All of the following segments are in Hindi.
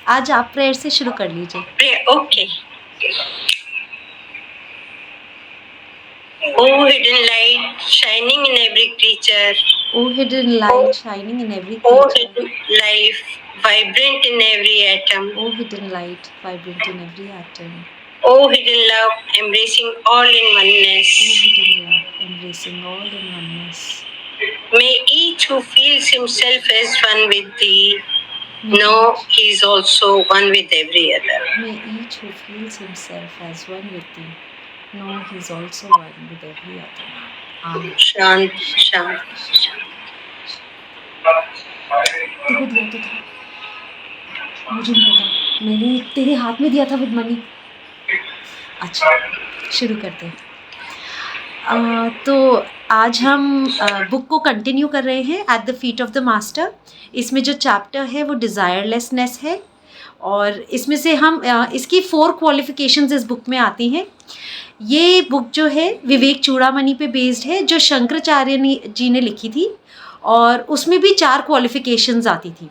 आज आप प्रेयर से शुरू कर लीजिए। Okay. Oh hidden light shining in every creature. O hidden light shining in every Oh creature. hidden life vibrant in every atom. O hidden light vibrant in every atom. Oh hidden love embracing all in oneness. O hidden love embracing all in oneness. May each who feels himself as one with thee May know each- he is also one with every other. May each who feels himself as one with thee know he is also one with every other. Amen. शांत शांत तेरे दिया तो था, मुझे नहीं पता, मैंने तेरे हाथ में दिया था विद मनी। अच्छा, शुरू करते हैं। तो आज हम बुक को कंटिन्यू कर रहे हैं eight the feet of the master. इसमें जो चैप्टर है वो डिज़ायरलेसनेस है और इसमें से हम इसकी 4 क्वालिफिकेशंस इस बुक में आती हैं। ये बुक जो है विवेक चूड़ामणि पे बेस्ड है, जो शंकराचार्य जी ने लिखी थी और उसमें भी 4 क्वालिफिकेशंस आती थी।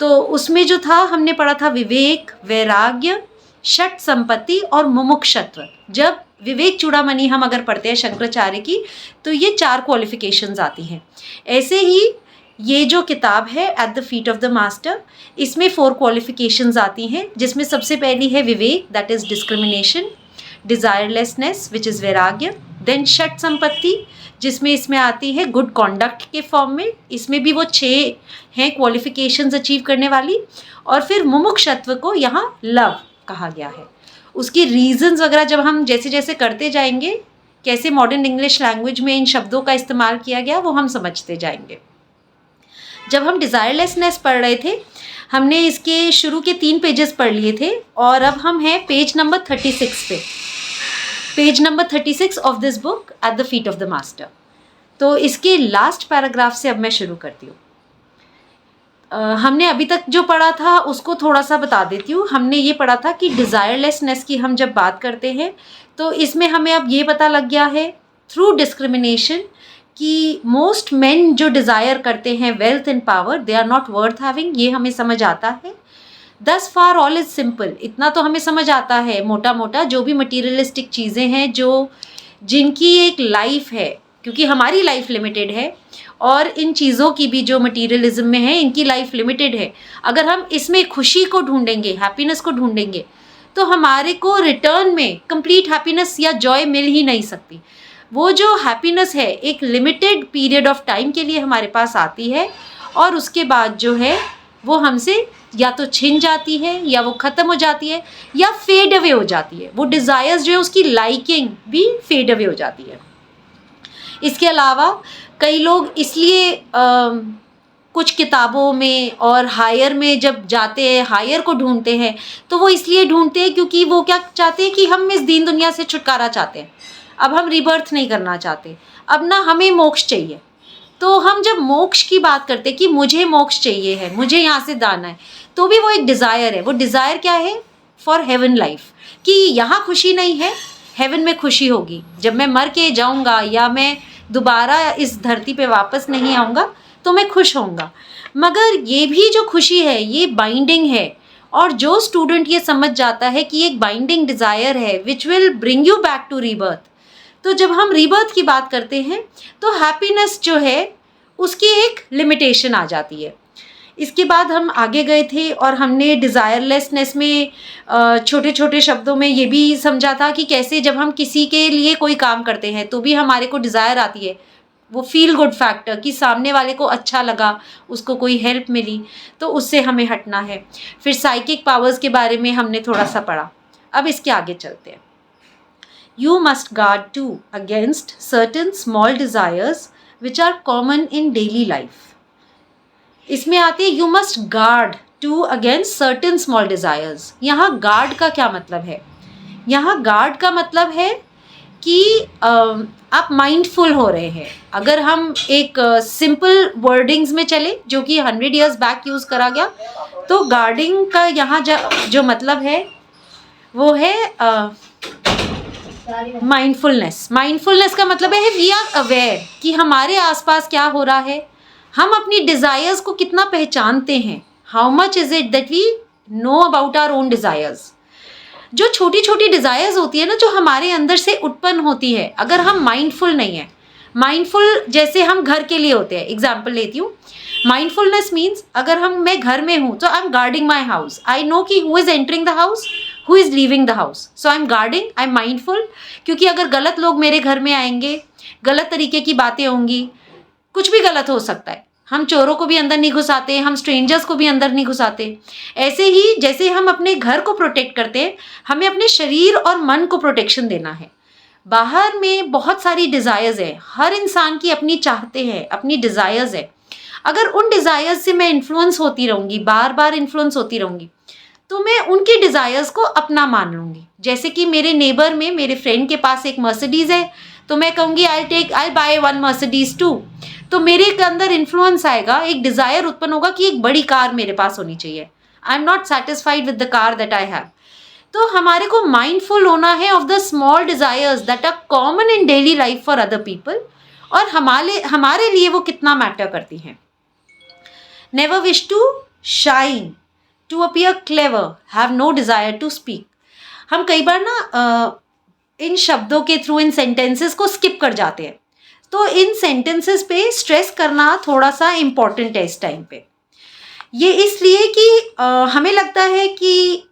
तो उसमें जो था हमने पढ़ा था विवेक, वैराग्य, षट संपत्ति और मुमुक्षत्व। जब विवेक चूड़ामणि हम अगर पढ़ते हैं शंकराचार्य की तो ये 4 क्वालिफिकेशंस आती हैं। ऐसे ही ये जो किताब है at the feet of the master, इसमें 4 क्वालिफिकेशंस आती हैं, जिसमें सबसे पहली है विवेक, that is discrimination, desirelessness which is वैराग्य, देन षट संपत्ति जिसमें इसमें आती है गुड कॉन्डक्ट के फॉर्म में, इसमें भी वो 6 हैं क्वालिफिकेशंस अचीव करने वाली, और फिर मुमुक्षत्व को यहाँ लव कहा गया है। उसकी रीजंस वगैरह जब हम जैसे जैसे करते जाएंगे, कैसे मॉडर्न इंग्लिश लैंग्वेज में इन शब्दों का इस्तेमाल किया गया वो हम समझते जाएंगे। जब हम डिज़ायरलेसनेस पढ़ रहे थे हमने इसके शुरू के 3 पेजेस पढ़ लिए थे और अब हम हैं पेज नंबर 36 पे, page number 36 of this book eight the feet of the master. तो इसके लास्ट पैराग्राफ से अब मैं शुरू करती हूँ। हमने अभी तक जो पढ़ा था उसको थोड़ा सा बता देती हूँ। हमने ये पढ़ा था कि डिज़ायरलेसनेस की हम जब बात करते हैं तो इसमें हमें अब ये पता लग गया है थ्रू डिस्क्रिमिनेशन कि मोस्ट मेन जो डिज़ायर करते हैं wealth and power, they are not worth having. ये हमें समझ आता है। दस फार ऑल इज़ सिंपल, इतना तो हमें समझ आता है मोटा मोटा। जो भी मटीरियलिस्टिक चीज़ें हैं जो जिनकी एक लाइफ है, क्योंकि हमारी लाइफ लिमिटेड है और इन चीज़ों की भी जो मटीरियलिज्म में है इनकी लाइफ लिमिटेड है। अगर हम इसमें खुशी को ढूंढेंगे, हैप्पीनेस को ढूंढेंगे, तो हमारे को रिटर्न में कंप्लीट हैप्पीनेस या जॉय मिल ही नहीं सकती। वो जो हैप्पीनेस है एक लिमिटेड पीरियड ऑफ टाइम के लिए हमारे पास आती है और उसके बाद जो है वो हमसे या तो छिन जाती है या वो ख़त्म हो जाती है या फेड अवे हो जाती है। वो डिज़ायर्स जो है उसकी लाइकिंग भी फेड अवे हो जाती है। इसके अलावा कई लोग इसलिए कुछ किताबों में और हायर में जब जाते हैं, हायर को ढूंढते हैं, तो वो इसलिए ढूंढते हैं क्योंकि वो क्या चाहते हैं कि हम इस दीन दुनिया से छुटकारा चाहते हैं। अब हम रिबर्थ नहीं करना चाहते, अब ना हमें मोक्ष चाहिए। तो हम जब मोक्ष की बात करते हैं कि मुझे मोक्ष चाहिए है, मुझे यहाँ से जाना है, तो भी वो एक डिज़ायर है। वो डिज़ायर क्या है? फॉर हेवन लाइफ, कि यहाँ खुशी नहीं है, हेवन में खुशी होगी। जब मैं मर के जाऊँगा या मैं दोबारा इस धरती पे वापस नहीं आऊँगा तो मैं खुश होऊंगा। मगर ये भी जो खुशी है ये बाइंडिंग है, और जो स्टूडेंट ये समझ जाता है कि एक बाइंडिंग डिज़ायर है which will bring you back to rebirth, तो जब हम रीबर्थ की बात करते हैं तो हैप्पीनेस जो है उसकी एक लिमिटेशन आ जाती है। इसके बाद हम आगे गए थे और हमने डिज़ायरलेसनेस में छोटे छोटे शब्दों में ये भी समझा था कि कैसे जब हम किसी के लिए कोई काम करते हैं तो भी हमारे को डिज़ायर आती है, वो फील गुड फैक्टर, कि सामने वाले को अच्छा लगा, उसको कोई हेल्प मिली, तो उससे हमें हटना है। फिर साइकिक पावर्स के बारे में हमने थोड़ा सा पढ़ा। अब इसके आगे चलते हैं। You must guard too against certain small desires which are common in daily life. इसमें आते हैं you must guard too against certain small desires. यहाँ guard का क्या मतलब है? यहाँ guard का मतलब है कि आप माइंडफुल हो रहे हैं। अगर हम एक सिंपल वर्डिंग्स में चले जो कि 100 years बैक यूज़ करा गया, तो गार्डिंग का यहाँ जो मतलब है वो है माइंडफुलनेस। माइंडफुलनेस का मतलब है वी आर अवेयर कि हमारे आसपास क्या हो रहा है, हम अपनी डिज़ायर्स को कितना पहचानते हैं, how much is it that we know about our own desires. जो छोटी छोटी डिज़ायर्स होती है ना, जो हमारे अंदर से उत्पन्न होती है, अगर हम माइंडफुल नहीं है, माइंडफुल जैसे हम घर के लिए होते हैं, एग्जाम्पल लेती हूँ, माइंडफुलनेस मीन्स अगर मैं घर में हूँ तो I am guarding my house, I know कि who is entering the house, who is leaving the house, so I am guarding, I am mindful. क्योंकि अगर गलत लोग मेरे घर में आएंगे, गलत तरीके की बातें होंगी, कुछ भी गलत हो सकता है, हम चोरों को भी अंदर नहीं घुसाते, हम स्ट्रेंजर्स को भी अंदर नहीं घुसाते। ऐसे ही जैसे हम अपने घर को प्रोटेक्ट करते हैं, हमें अपने शरीर और मन को प्रोटेक्शन देना है। बाहर में बहुत सारी डिज़ायर्स है, हर इंसान की अपनी चाहते हैं, अपनी डिज़ायर्स है। अगर उन डिज़ायर्स से मैं इन्फ्लुएंस होती रहूँगी, बार बार इन्फ्लुएंस होती रहूँगी, तो मैं उनकी डिज़ायर्स को अपना मान लूँगी। जैसे कि मेरे नेबर में, मेरे फ्रेंड के पास एक मर्सिडीज़ है, तो मैं कहूँगी आई बाय वन मर्सिडीज़ टू। तो मेरे के अंदर इन्फ्लुएंस आएगा, एक डिज़ायर उत्पन्न होगा कि एक बड़ी कार मेरे पास होनी चाहिए। I am not satisfied with the car that I have. तो हमारे को माइंडफुल होना है of the small desires that are common in daily life for other people, और हमारे लिए वो कितना मैटर करती हैं। Never wish to shine, to appear clever, have no desire to speak. हम कई बार ना इन शब्दों के थ्रू, इन सेंटेंसेस को स्किप कर जाते हैं, तो इन सेंटेंसेस पे स्ट्रेस करना थोड़ा सा इम्पॉर्टेंट है इस टाइम पे। ये इसलिए कि हमें लगता है कि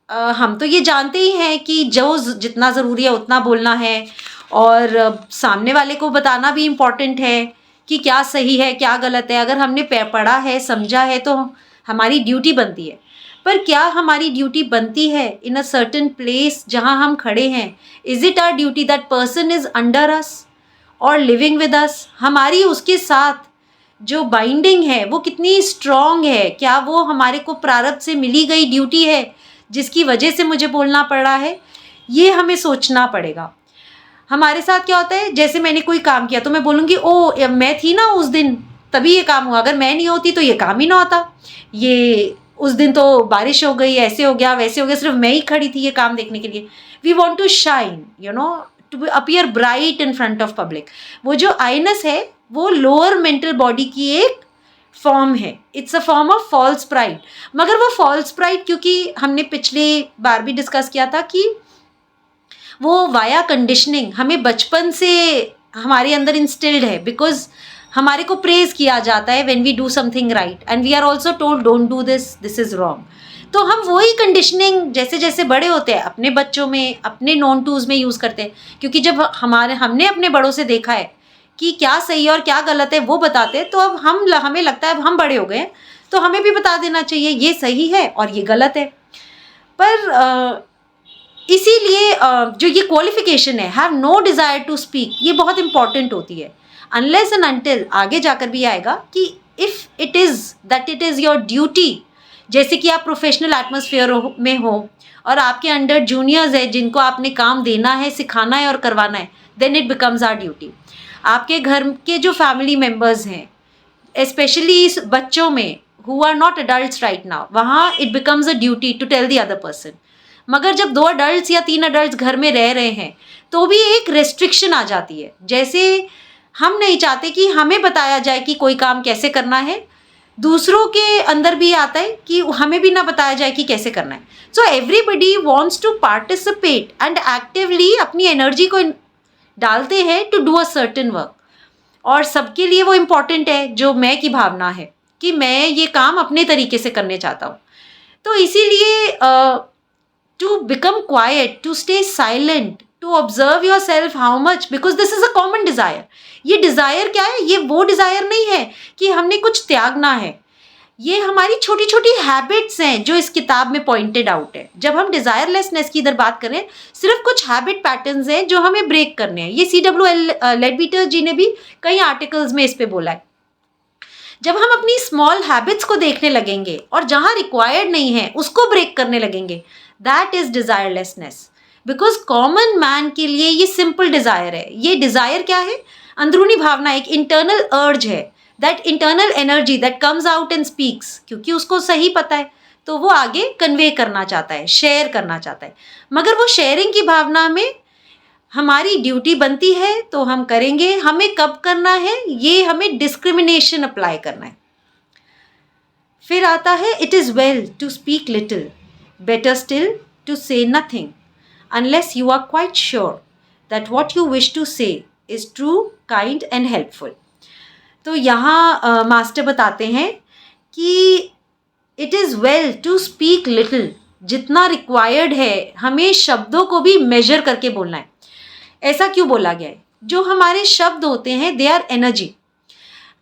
हम तो ये जानते ही हैं कि जो जितना ज़रूरी है उतना बोलना है, और सामने वाले को बताना भी इम्पॉर्टेंट है कि क्या सही है क्या गलत है। अगर हमने पढ़ा है, समझा है, तो हमारी ड्यूटी बनती है। पर क्या हमारी ड्यूटी बनती है इन अ सर्टेन प्लेस जहाँ हम खड़े हैं? Is it our duty that person is under us or living with us? हमारी उसके साथ जो बाइंडिंग है वो कितनी स्ट्रॉन्ग है? क्या वो हमारे को प्रारब्ध से मिली गई ड्यूटी है जिसकी वजह से मुझे बोलना पड़ रहा है? ये हमें सोचना पड़ेगा। हमारे साथ क्या होता है, जैसे मैंने कोई काम किया तो मैं बोलूँगी ओ मैं थी ना उस दिन, तभी ये काम हुआ, अगर मैं नहीं होती तो ये काम ही ना होता, ये उस दिन तो बारिश हो गई, ऐसे हो गया वैसे हो गया, सिर्फ मैं ही खड़ी थी ये काम देखने के लिए। We want to shine, you know, to appear bright in front of public. वो जो आइनस है वो लोअर मेंटल बॉडी की एक फॉर्म है, it's a form of false pride. मगर वो फॉल्स प्राइड, क्योंकि हमने पिछले बार भी डिस्कस किया था कि वो वाया कंडीशनिंग हमें बचपन से हमारे अंदर इंस्टिल्ड है, बिकॉज हमारे को प्रेज किया जाता है when we do something right, and we are also told don't do this, this is wrong. तो हम वही कंडीशनिंग जैसे जैसे बड़े होते हैं अपने बच्चों में, अपने नॉन टूज में यूज़ करते हैं। क्योंकि जब हमने अपने बड़ों से देखा है कि क्या सही है और क्या गलत है वो बताते हैं, तो अब हमें लगता है अब हम बड़े हो गए हैं तो हमें भी बता देना चाहिए ये सही है और ये गलत है। पर इसीलिए जो ये क्वालिफिकेशन है, have no desire to speak, ये बहुत इंपॉर्टेंट होती है। अनलेस एंड अनटिल, आगे जाकर भी आएगा कि if it is your duty, जैसे कि आप प्रोफेशनल एटमॉस्फेयर में हो और आपके अंडर जूनियर्स है जिनको आपने काम देना है, सिखाना है और करवाना है, then it becomes our duty. आपके घर के जो फैमिली मेम्बर्स हैं, स्पेशली इस बच्चों में who are not adults right now, वहाँ it becomes a duty to tell the other person. मगर जब 2 अडल्ट्स या 3 अडल्ट्स घर में रह रहे हैं तो भी एक रेस्ट्रिक्शन आ जाती है। जैसे हम नहीं चाहते कि हमें बताया जाए कि कोई काम कैसे करना है, दूसरों के अंदर भी आता है कि हमें भी ना बताया जाए कि कैसे करना है। So everybody wants to participate and actively अपनी एनर्जी को डालते हैं to do a certain work, और सबके लिए वो इम्पॉर्टेंट है जो मैं की भावना है कि मैं ये काम अपने तरीके से करने चाहता हूँ। तो इसीलिए to become quiet, to stay silent, to observe yourself how much, because this is a common desire. ये डिज़ायर क्या है? ये वो डिज़ायर नहीं है कि हमने कुछ त्यागना है, ये हमारी छोटी छोटी हैबिट्स हैं जो इस किताब में पॉइंटेड आउट है। जब हम डिज़ायरलेसनेस की इधर बात करें, सिर्फ कुछ हैबिट पैटर्न्स हैं जो हमें ब्रेक करने हैं। ये C.W. लेडबीटर जी ने भी कई आर्टिकल्स में इस पे बोला है। जब हम अपनी स्मॉल हैबिट्स को देखने लगेंगे और जहाँ रिक्वायर्ड नहीं है उसको ब्रेक करने लगेंगे, that is desirelessness. Because common man के लिए ये सिंपल डिज़ायर है। ये डिज़ायर क्या है? अंदरूनी भावना, एक इंटरनल अर्ज है, that internal energy that comes out and speaks, क्योंकि उसको सही पता है तो वो आगे कन्वे करना चाहता है, शेयर करना चाहता है। मगर वो शेयरिंग की भावना में हमारी ड्यूटी बनती है तो हम करेंगे। हमें कब करना है? ये हमें डिस्क्रिमिनेशन अप्लाई करना है। फिर आता है it is well to speak little, better still to say nothing unless you are quite sure that what you wish to say is true, kind and helpful. तो यहाँ मास्टर बताते हैं कि it is well to speak little, जितना रिक्वायर्ड है हमें शब्दों को भी मेजर करके बोलना है। ऐसा क्यों बोला गया है? जो हमारे शब्द होते हैं दे आर एनर्जी।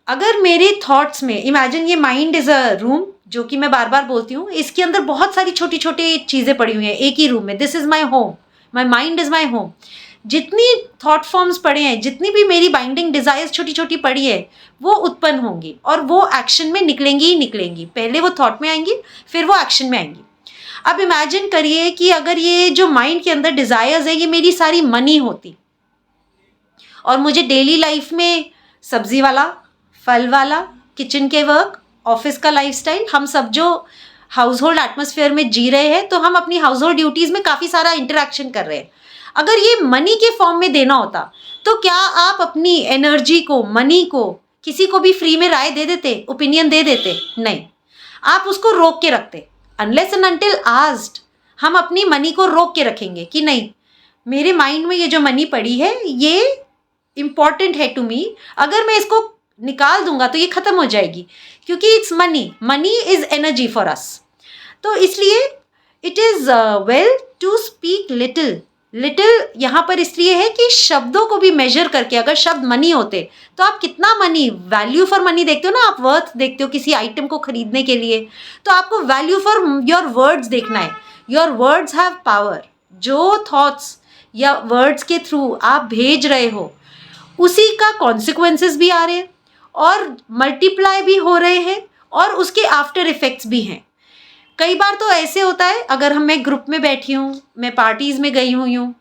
अगर मेरे थॉट्स में, इमेजिन ये माइंड इज़ अ रूम, जो कि मैं बार बार बोलती हूँ, इसके अंदर बहुत सारी छोटी छोटी चीज़ें पड़ी हुई हैं एक ही रूम में। This is my home, my mind is my home. जितनी थॉट फॉर्म्स पड़े हैं, जितनी भी मेरी बाइंडिंग डिज़ायर्स छोटी छोटी पड़ी है, वो उत्पन्न होंगी और वो एक्शन में निकलेंगी ही निकलेंगी। पहले वो थॉट में आएंगी, फिर वो एक्शन में आएंगी। अब इमेजिन करिए कि अगर ये जो माइंड के अंदर डिज़ायर्स है ये मेरी सारी मनी होती और मुझे डेली लाइफ में सब्जी वाला, फल वाला, किचन के वर्क, ऑफिस का लाइफस्टाइल, हम सब जो हाउस होल्ड एटमोसफेयर में जी रहे हैं, तो हम अपनी हाउस होल्ड ड्यूटीज़ में काफ़ी सारा इंटरेक्शन कर रहे हैं। अगर ये मनी के फॉर्म में देना होता तो क्या आप अपनी एनर्जी को, मनी को किसी को भी फ्री में राय दे देते, ओपिनियन दे देते? नहीं, आप उसको रोक के रखते। अनलेस एंड अनटिल आस्क्ड हम अपनी मनी को रोक के रखेंगे कि नहीं, मेरे माइंड में ये जो मनी पड़ी है ये इम्पॉर्टेंट है टू मी, अगर मैं इसको निकाल दूंगा तो ये ख़त्म हो जाएगी, क्योंकि it's money, money is energy for us. तो इसलिए it is well to speak little. Little यहाँ पर इसलिए है कि शब्दों को भी मेजर करके, अगर शब्द मनी होते तो आप कितना मनी, वैल्यू फॉर मनी देखते हो ना, आप वर्थ देखते हो किसी आइटम को खरीदने के लिए, तो आपको वैल्यू फॉर योर वर्ड्स देखना है। Your words have power. जो थॉट्स या वर्ड्स के थ्रू आप भेज रहे हो उसी का कॉन्सिक्वेंसेस भी आ रहे हैं और मल्टीप्लाई भी हो रहे हैं और उसके आफ्टर इफेक्ट्स भी हैं। कई बार तो ऐसे होता है, अगर मैं ग्रुप में बैठी हूँ, मैं पार्टीज़ में गई हुई हूँ,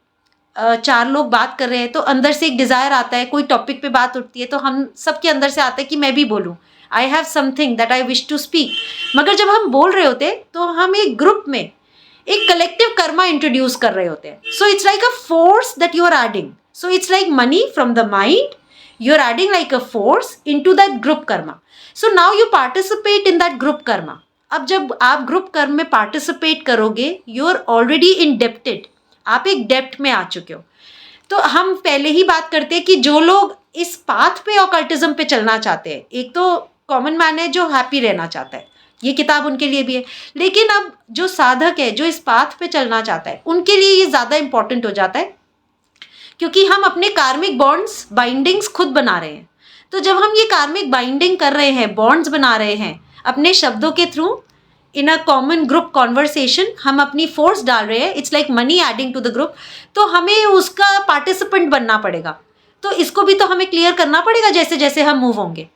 4 लोग बात कर रहे हैं, तो अंदर से एक डिज़ायर आता है, कोई टॉपिक पे बात उठती है तो हम सबके अंदर से आता है कि मैं भी बोलूँ, I have something that I wish to speak. मगर जब हम बोल रहे होते तो हम एक ग्रुप में एक कलेक्टिव कर्मा इंट्रोड्यूस कर रहे होते हैं। So it's like a force that you are adding. So it's like money from the mind, you are adding like a force into that group karma. So now you participate in that group karma. अब जब आप ग्रुप कर्म में पार्टिसिपेट करोगे, यू आर ऑलरेडी इंडेप्टेड, आप एक डेप्ट में आ चुके हो। तो हम पहले ही बात करते हैं कि जो लोग इस पाथ पे ऑकल्टिज्म पे चलना चाहते हैं, एक तो कॉमन मैन है जो हैप्पी रहना चाहता है, ये किताब उनके लिए भी है, लेकिन अब जो साधक है जो इस पाथ पे चलना चाहता है, उनके लिए ये ज़्यादा इंपॉर्टेंट हो जाता है, क्योंकि हम अपने कार्मिक बॉन्ड्स, बाइंडिंग्स खुद बना रहे हैं। तो जब हम ये कार्मिक बाइंडिंग कर रहे हैं, बॉन्ड्स बना रहे हैं अपने शब्दों के through, in a common group conversation हम अपनी फोर्स डाल रहे हैं, it's like money adding to the group, तो हमें उसका पार्टिसिपेंट बनना पड़ेगा। तो इसको भी तो हमें क्लियर करना पड़ेगा जैसे जैसे हम मूव होंगे।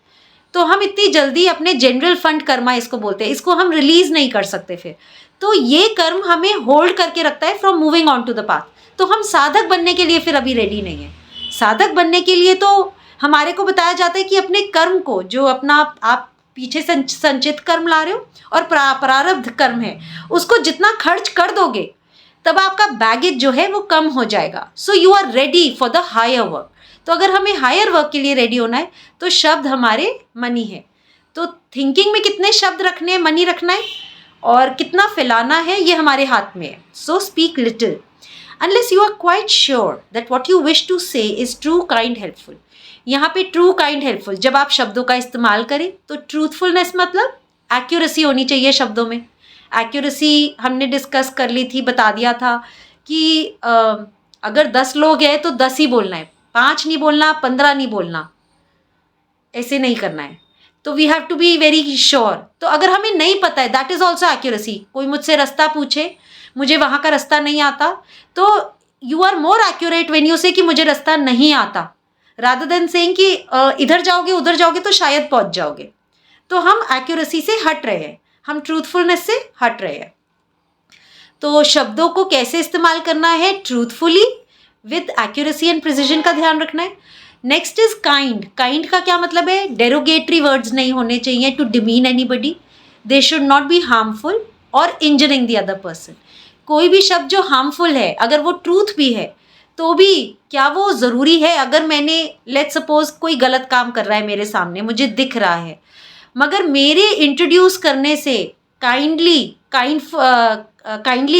तो हम इतनी जल्दी अपने जनरल फंड कर्मा इसको बोलते हैं, इसको हम रिलीज नहीं कर सकते फिर। तो ये कर्म हमें होल्ड करके रखता है from moving on to the path. तो हम साधक बनने के लिए फिर अभी रेडी नहीं है। साधक बनने के लिए तो हमारे को बताया जाता है कि अपने कर्म को, जो अपना आप पीछे संचित कर्म ला रहे हो और प्रारब्ध कर्म है, उसको जितना खर्च कर दोगे तब आपका बैगेज जो है वो कम हो जाएगा। So you are ready for the higher work. तो अगर हमें हायर वर्क के लिए रेडी होना है तो शब्द हमारे मनी है। तो थिंकिंग में कितने शब्द रखने हैं, मनी रखना है, और कितना फैलाना है ये हमारे हाथ में है। So speak little unless you are quite sure that what you wish to say is true, kind, helpful. यहाँ पे ट्रू, काइंड, हेल्पफुल जब आप शब्दों का इस्तेमाल करें तो ट्रूथफुलनेस मतलब एक्यूरेसी होनी चाहिए शब्दों में। एक्यूरेसी हमने डिस्कस कर ली थी, बता दिया था कि अगर 10 लोग हैं तो 10 ही बोलना है, 5 नहीं बोलना, 15 नहीं बोलना, ऐसे नहीं करना है। तो we have to be very sure. तो अगर हमें नहीं पता है, दैट इज़ ऑल्सो एक्यूरेसी। कोई मुझसे रास्ता पूछे, मुझे वहाँ का रास्ता नहीं आता, तो you are more accurate when you say कि मुझे रास्ता नहीं आता, रादर देन सेइंग कि इधर जाओगे उधर जाओगे तो शायद पहुँच जाओगे। तो हम एक्यूरेसी से हट रहे हैं, हम ट्रूथफुलनेस से हट रहे हैं। तो शब्दों को कैसे इस्तेमाल करना है, truthfully with accuracy and precision का ध्यान रखना है। Next is kind. काइंड का क्या मतलब है, डेरोगेटरी वर्ड्स नहीं होने चाहिए to demean anybody, they should not be harmful और इंजरिंग द अदर पर्सन। कोई भी शब्द जो हार्मफुल है, अगर वो ट्रूथ भी है तो भी क्या वो ज़रूरी है? अगर मैंने लेट्स सपोज कोई गलत काम कर रहा है मेरे सामने, मुझे दिख रहा है, मगर मेरे इंट्रोड्यूस करने से काइंडली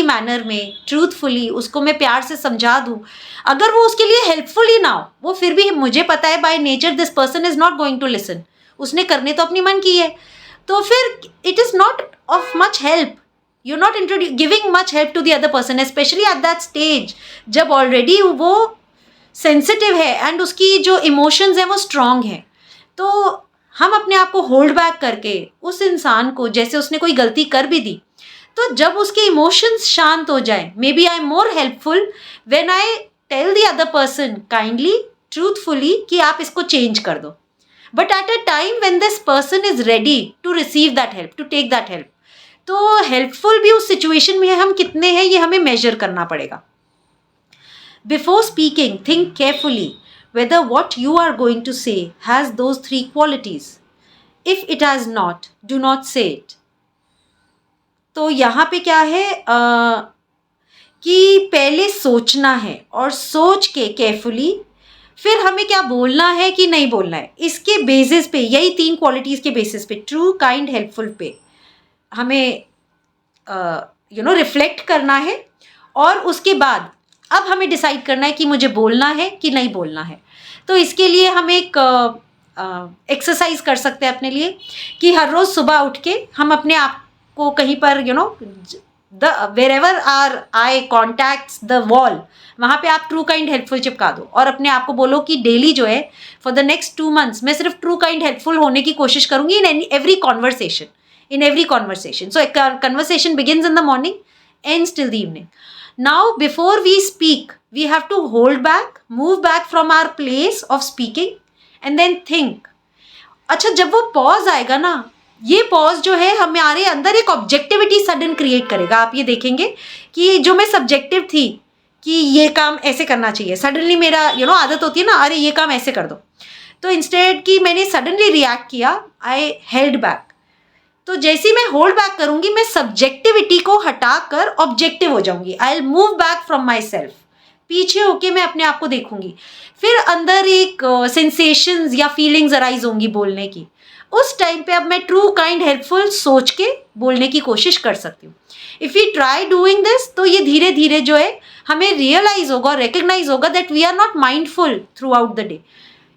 मैनर में, ट्रूथफुली उसको मैं प्यार से समझा दूँ, अगर वो उसके लिए हेल्पफुल ही ना हो, वो फिर भी मुझे पता है by nature this person is not going to listen, उसने करने तो अपनी मन की है, तो फिर it is not of much help. You're not giving much help to the other person, especially at that stage जब ऑलरेडी वो सेंसिटिव है एंड उसकी जो इमोशंस हैं वो स्ट्रांग हैं. तो हम अपने आप को होल्ड बैक करके उस इंसान को, जैसे उसने कोई गलती कर भी दी, तो जब उसके इमोशंस शांत हो जाए, maybe I am more helpful when I tell the other person kindly, truthfully कि आप इसको चेंज कर दो. But at a time when this person is ready to receive that help, to take that help, तो हेल्पफुल भी उस सिचुएशन में हम कितने हैं ये हमें मेजर करना पड़ेगा. Before speaking think carefully whether what you are going to say has those 3 qualities. If it has not, do not say it. तो यहाँ पे क्या है कि पहले सोचना है और सोच के केयरफुली फिर हमें क्या बोलना है कि नहीं बोलना है, इसके बेसिस पे, यही 3 क्वालिटीज़ के बेसिस पे, ट्रू, काइंड, हेल्पफुल पे हमें रिफ्लेक्ट करना है. और उसके बाद अब हमें डिसाइड करना है कि मुझे बोलना है कि नहीं बोलना है. तो इसके लिए हम एक एक्सरसाइज कर सकते हैं अपने लिए कि हर रोज़ सुबह उठ के हम अपने आप को कहीं पर wherever are I contacts the wall, वहाँ पे आप ट्रू काइंड हेल्पफुल चिपका दो और अपने आप को बोलो कि डेली जो है फॉर द नेक्स्ट 2 months मैं सिर्फ ट्रू काइंड हेल्पफुल होने की कोशिश करूँगी in every conversation. So a conversation begins in the morning, ends till the evening. Now before we speak, we have to hold back, move back from our place of speaking and then think. अच्छा, जब वो पॉज आएगा ना, ये पॉज जो है हमारे अंदर एक ऑब्जेक्टिविटी सडन क्रिएट करेगा. आप ये देखेंगे कि जो मैं सब्जेक्टिव थी कि ये काम ऐसे करना चाहिए, सडनली मेरा आदत होती है ना, अरे ये काम ऐसे कर दो, तो इंस्टेड कि मैंने सडनली रिएक्ट किया, आई हेल्ड बैक. तो जैसे मैं होल्ड बैक करूंगी, मैं सब्जेक्टिविटी को हटाकर ऑब्जेक्टिव हो जाऊंगी. I will move back from my self, पीछे होके मैं अपने आप को देखूंगी. फिर अंदर एक सेंसेशंस या फीलिंग्स अराइज होंगी बोलने की. उस टाइम पे अब मैं ट्रू काइंड हेल्पफुल सोच के बोलने की कोशिश कर सकती हूँ. If you try doing this, तो ये धीरे धीरे जो है हमें रियलाइज होगा और रिकग्नाइज होगा that we are not mindful throughout the day,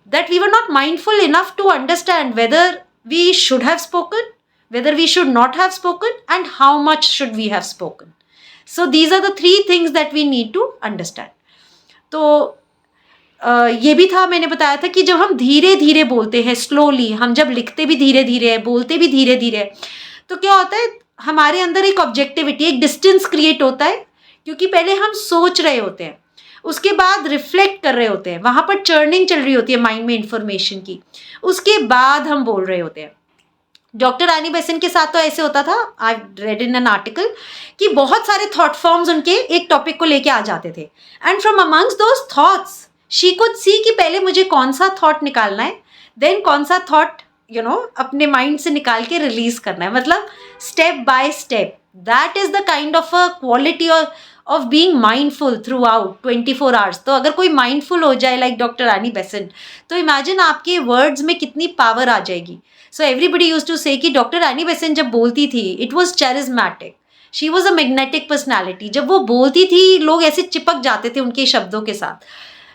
that we were not mindful enough to understand whether we should have spoken, whether we should not have spoken and how much should we have spoken. So these are the 3 things that we need to understand. तो ये भी था, मैंने बताया था कि जब हम धीरे धीरे बोलते हैं, स्लोली, हम जब लिखते भी धीरे धीरे है, बोलते भी धीरे धीरे है, तो क्या होता है हमारे अंदर एक ऑब्जेक्टिविटी, एक डिस्टेंस क्रिएट होता है, क्योंकि पहले हम सोच रहे होते हैं, उसके बाद रिफ्लेक्ट कर रहे होते हैं, वहाँ पर चर्निंग चल रही होती है माइंड में इंफॉर्मेशन की, उसके बाद हम बोल रहे होते हैं. डॉक्टर एनी बेसेंट के साथ तो ऐसे होता था, I read in an article, कि बहुत सारे थॉट फॉर्म्स उनके एक टॉपिक को लेके आ जाते थे, and from amongst those thoughts she could see कि पहले मुझे कौन सा थॉट निकालना है, देन कौन सा थॉट अपने माइंड से निकाल के रिलीज करना है, मतलब step by step. That is the kind of a quality of being mindful through out 24 hours. तो अगर कोई माइंडफुल हो जाए लाइक डॉक्टर एनी बेसेंट, तो इमेजिन आपके वर्ड्स में कितनी पावर आ जाएगी. सो एवरीबडी यूज टू से कि डॉक्टर एनी बेसेंट जब बोलती थी, it was charismatic, she was a magnetic personality. जब वो बोलती थी लोग ऐसे चिपक जाते थे उनके शब्दों के साथ,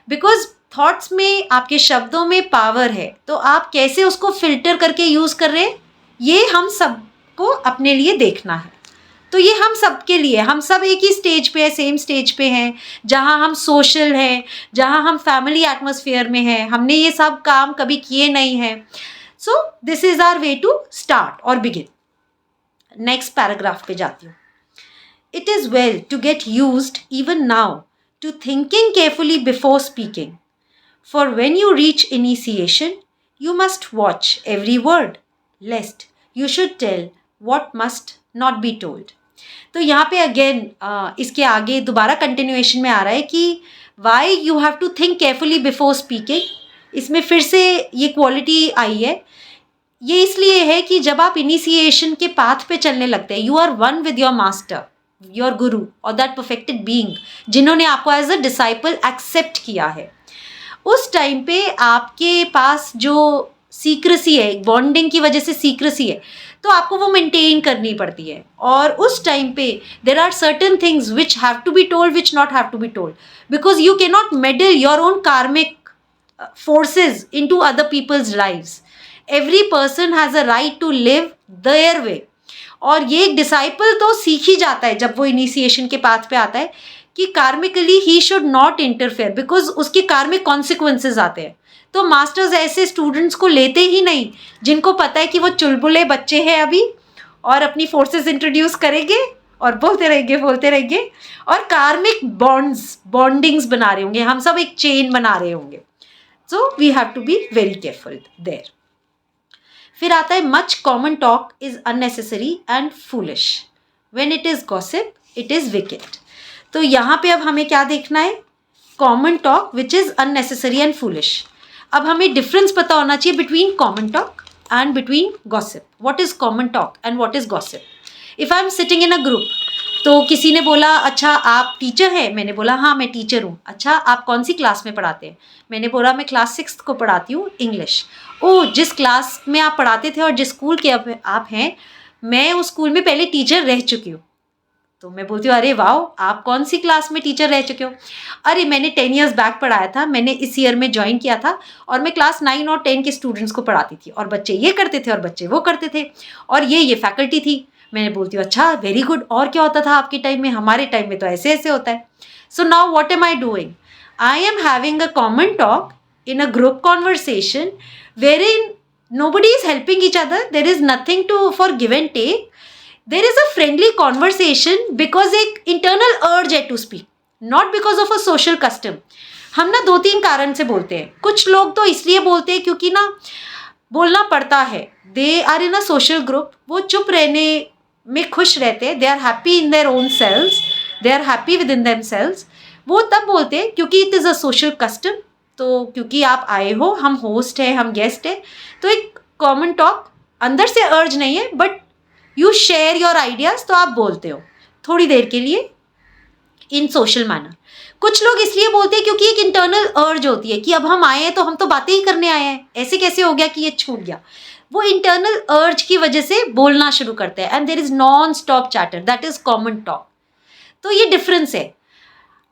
बिकॉज थॉट्स में, आपके शब्दों में पावर है. तो आप कैसे उसको फिल्टर करके यूज़ कर रहे हैं, ये हम सबको अपने लिए देखना है. तो ये हम सब के लिए, हम सब एक ही स्टेज पे है, सेम स्टेज पे हैं, जहाँ हम सोशल हैं, जहाँ हम फैमिली एटमॉस्फेयर में हैं, हमने ये सब काम कभी किए नहीं हैं. So this is our way to start और बिगिन. नेक्स्ट पैराग्राफ पे जाती हूँ. It is well to get used even now to thinking carefully before speaking, for when you reach initiation you must watch every word lest you should tell what must not be told. तो यहाँ पे अगेन इसके आगे दोबारा कंटिन्यूएशन में आ रहा है कि why you have to think carefully before speaking. इसमें फिर से ये क्वालिटी आई है. ये इसलिए है कि जब आप इनिशिएशन के पाथ पे चलने लगते हैं, you are one with your master, your guru और दैट परफेक्टेड बीइंग जिन्होंने आपको एज अ डिसाइपल एक्सेप्ट किया है. उस टाइम पे आपके पास जो सीक्रेसी है, एक बॉन्डिंग की वजह से सीक्रेसी है, तो आपको वो मेंटेन करनी पड़ती है। और उस टाइम पे there are certain things which have to be told, which not have to be told, because you can not meddle your own karmic forces into other people's lives. Every person has a right to live their way. और ये एक डिसाइपल तो सीख ही जाता है जब वो इनिशिएशन के पाथ पे आता है कि karmically he should not interfere, because उसके कार्मिक कॉन्सिक्वेंसेज आते हैं। तो मास्टर्स ऐसे स्टूडेंट्स को लेते ही नहीं जिनको पता है कि वो चुलबुले बच्चे हैं अभी और अपनी फोर्सेस इंट्रोड्यूस करेंगे और बोलते रहेंगे और कार्मिक बॉन्डिंग्स बना रहे होंगे, हम सब एक चेन बना रहे होंगे। So we have to be very careful there. फिर आता है much common talk is unnecessary and foolish. When it is gossip, it is wicked. तो यहाँ पे अब हमें क्या देखना है? Common talk which is unnecessary and foolish. अब हमें डिफरेंस पता होना चाहिए between common talk and between gossip. What is common talk and what is gossip? If I am sitting in a group, तो किसी ने बोला अच्छा आप टीचर हैं, मैंने बोला हाँ मैं टीचर हूँ। अच्छा आप कौन सी क्लास में पढ़ाते हैं? मैंने बोला मैं क्लास 6 को पढ़ाती हूँ इंग्लिश। ओह, जिस क्लास में आप पढ़ाते थे और जिस स्कूल के आप हैं, मैं उस स्कूल में पहले टीचर रह चुकी हूँ। तो मैं बोलती हूँ अरे वाह, आप कौन सी क्लास में टीचर रह चुके हो? अरे मैंने 10 ईयर्स बैक पढ़ाया था, मैंने इस ईयर में ज्वाइन किया था और मैं क्लास 9 और 10 के स्टूडेंट्स को पढ़ाती थी और बच्चे ये करते थे और बच्चे वो करते थे और ये फैकल्टी थी। मैंने बोलती हूँ अच्छा वेरी गुड, और क्या होता था आपके टाइम में? हमारे टाइम में तो ऐसे ऐसे होता है। So now what am I doing? I am having a common talk in a group conversation wherein nobody is helping each other, there is nothing to for give and take, there is a friendly conversation because एक internal urge है to speak, not because of a social custom. हम ना 2-3 कारण से बोलते हैं। कुछ लोग तो इसलिए बोलते हैं क्योंकि ना बोलना पड़ता है, they are in a social group, वो चुप रहने में खुश रहते हैं, they are happy in their own selves, they are happy within themselves. वो तब बोलते हैं क्योंकि it is a social custom, तो क्योंकि आप आए हो, हम होस्ट हैं, हम गेस्ट हैं, तो एक कॉमन टॉक, अंदर से अर्ज नहीं है but you share your ideas, तो आप बोलते हो थोड़ी देर के लिए इन सोशल मैनर। कुछ लोग इसलिए बोलते हैं क्योंकि एक इंटरनल अर्ज होती है कि अब हम आए हैं तो हम तो बातें ही करने आए हैं, ऐसे कैसे हो गया कि ये छूट गया। वो इंटरनल अर्ज की वजह से बोलना शुरू करते हैं and there is non stop chatter, that is common talk. तो ये डिफरेंस है।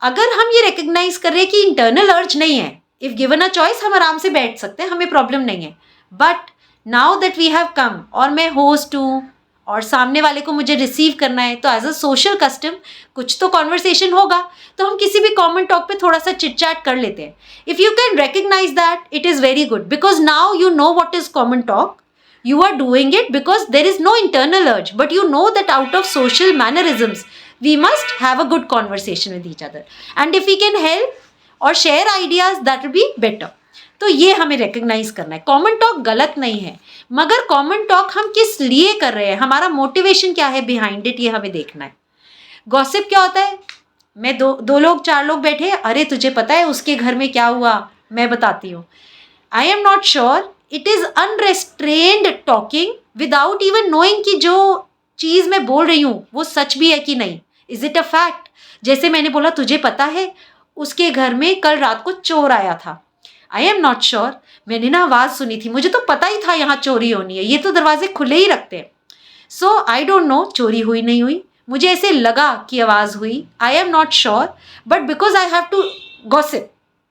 अगर हम ये रिकग्नाइज कर रहे हैं कि इंटरनल अर्ज नहीं है, इफ गिवन अ चॉइस हम आराम से बैठ सकते हैं, हमें प्रॉब्लम नहीं है। But now that we have come और मैं होस्ट हूँ और सामने वाले को मुझे रिसीव करना है, तो एज अ सोशल कस्टम कुछ तो कॉन्वर्सेशन होगा, तो हम किसी भी कॉमन टॉक पे थोड़ा सा चिट चैट कर लेते हैं। If you can recognise that, it is very good, because now you know what is common talk. You are doing it because there is no internal urge, but you know that out of social mannerisms, we must have a good conversation with each other. And if we can help or share ideas, that will be better. तो ये हमें recognize करना है। कॉमन टॉक गलत नहीं है, मगर कॉमन टॉक हम किस लिए कर रहे हैं, हमारा मोटिवेशन क्या है बिहाइंड इट, ये हमें देखना है। गॉसिप क्या होता है? मैं दो लोग 4 लोग बैठे, अरे तुझे पता है उसके घर में क्या हुआ, मैं बताती हूँ। I am not sure, it is unrestrained talking without even knowing कि जो चीज़ मैं बोल रही हूँ वो सच भी है कि नहीं। Is it a fact? जैसे मैंने बोला तुझे पता है उसके घर में कल रात को चोर आया था। आई एम नॉट श्योर, मैंने ना आवाज़ सुनी थी, मुझे तो पता ही था यहाँ चोरी होनी है, ये तो दरवाजे खुले ही रखते हैं। सो आई डोंट नो चोरी हुई नहीं हुई, मुझे ऐसे लगा कि आवाज़ हुई। I am not sure, but because I have to gossip,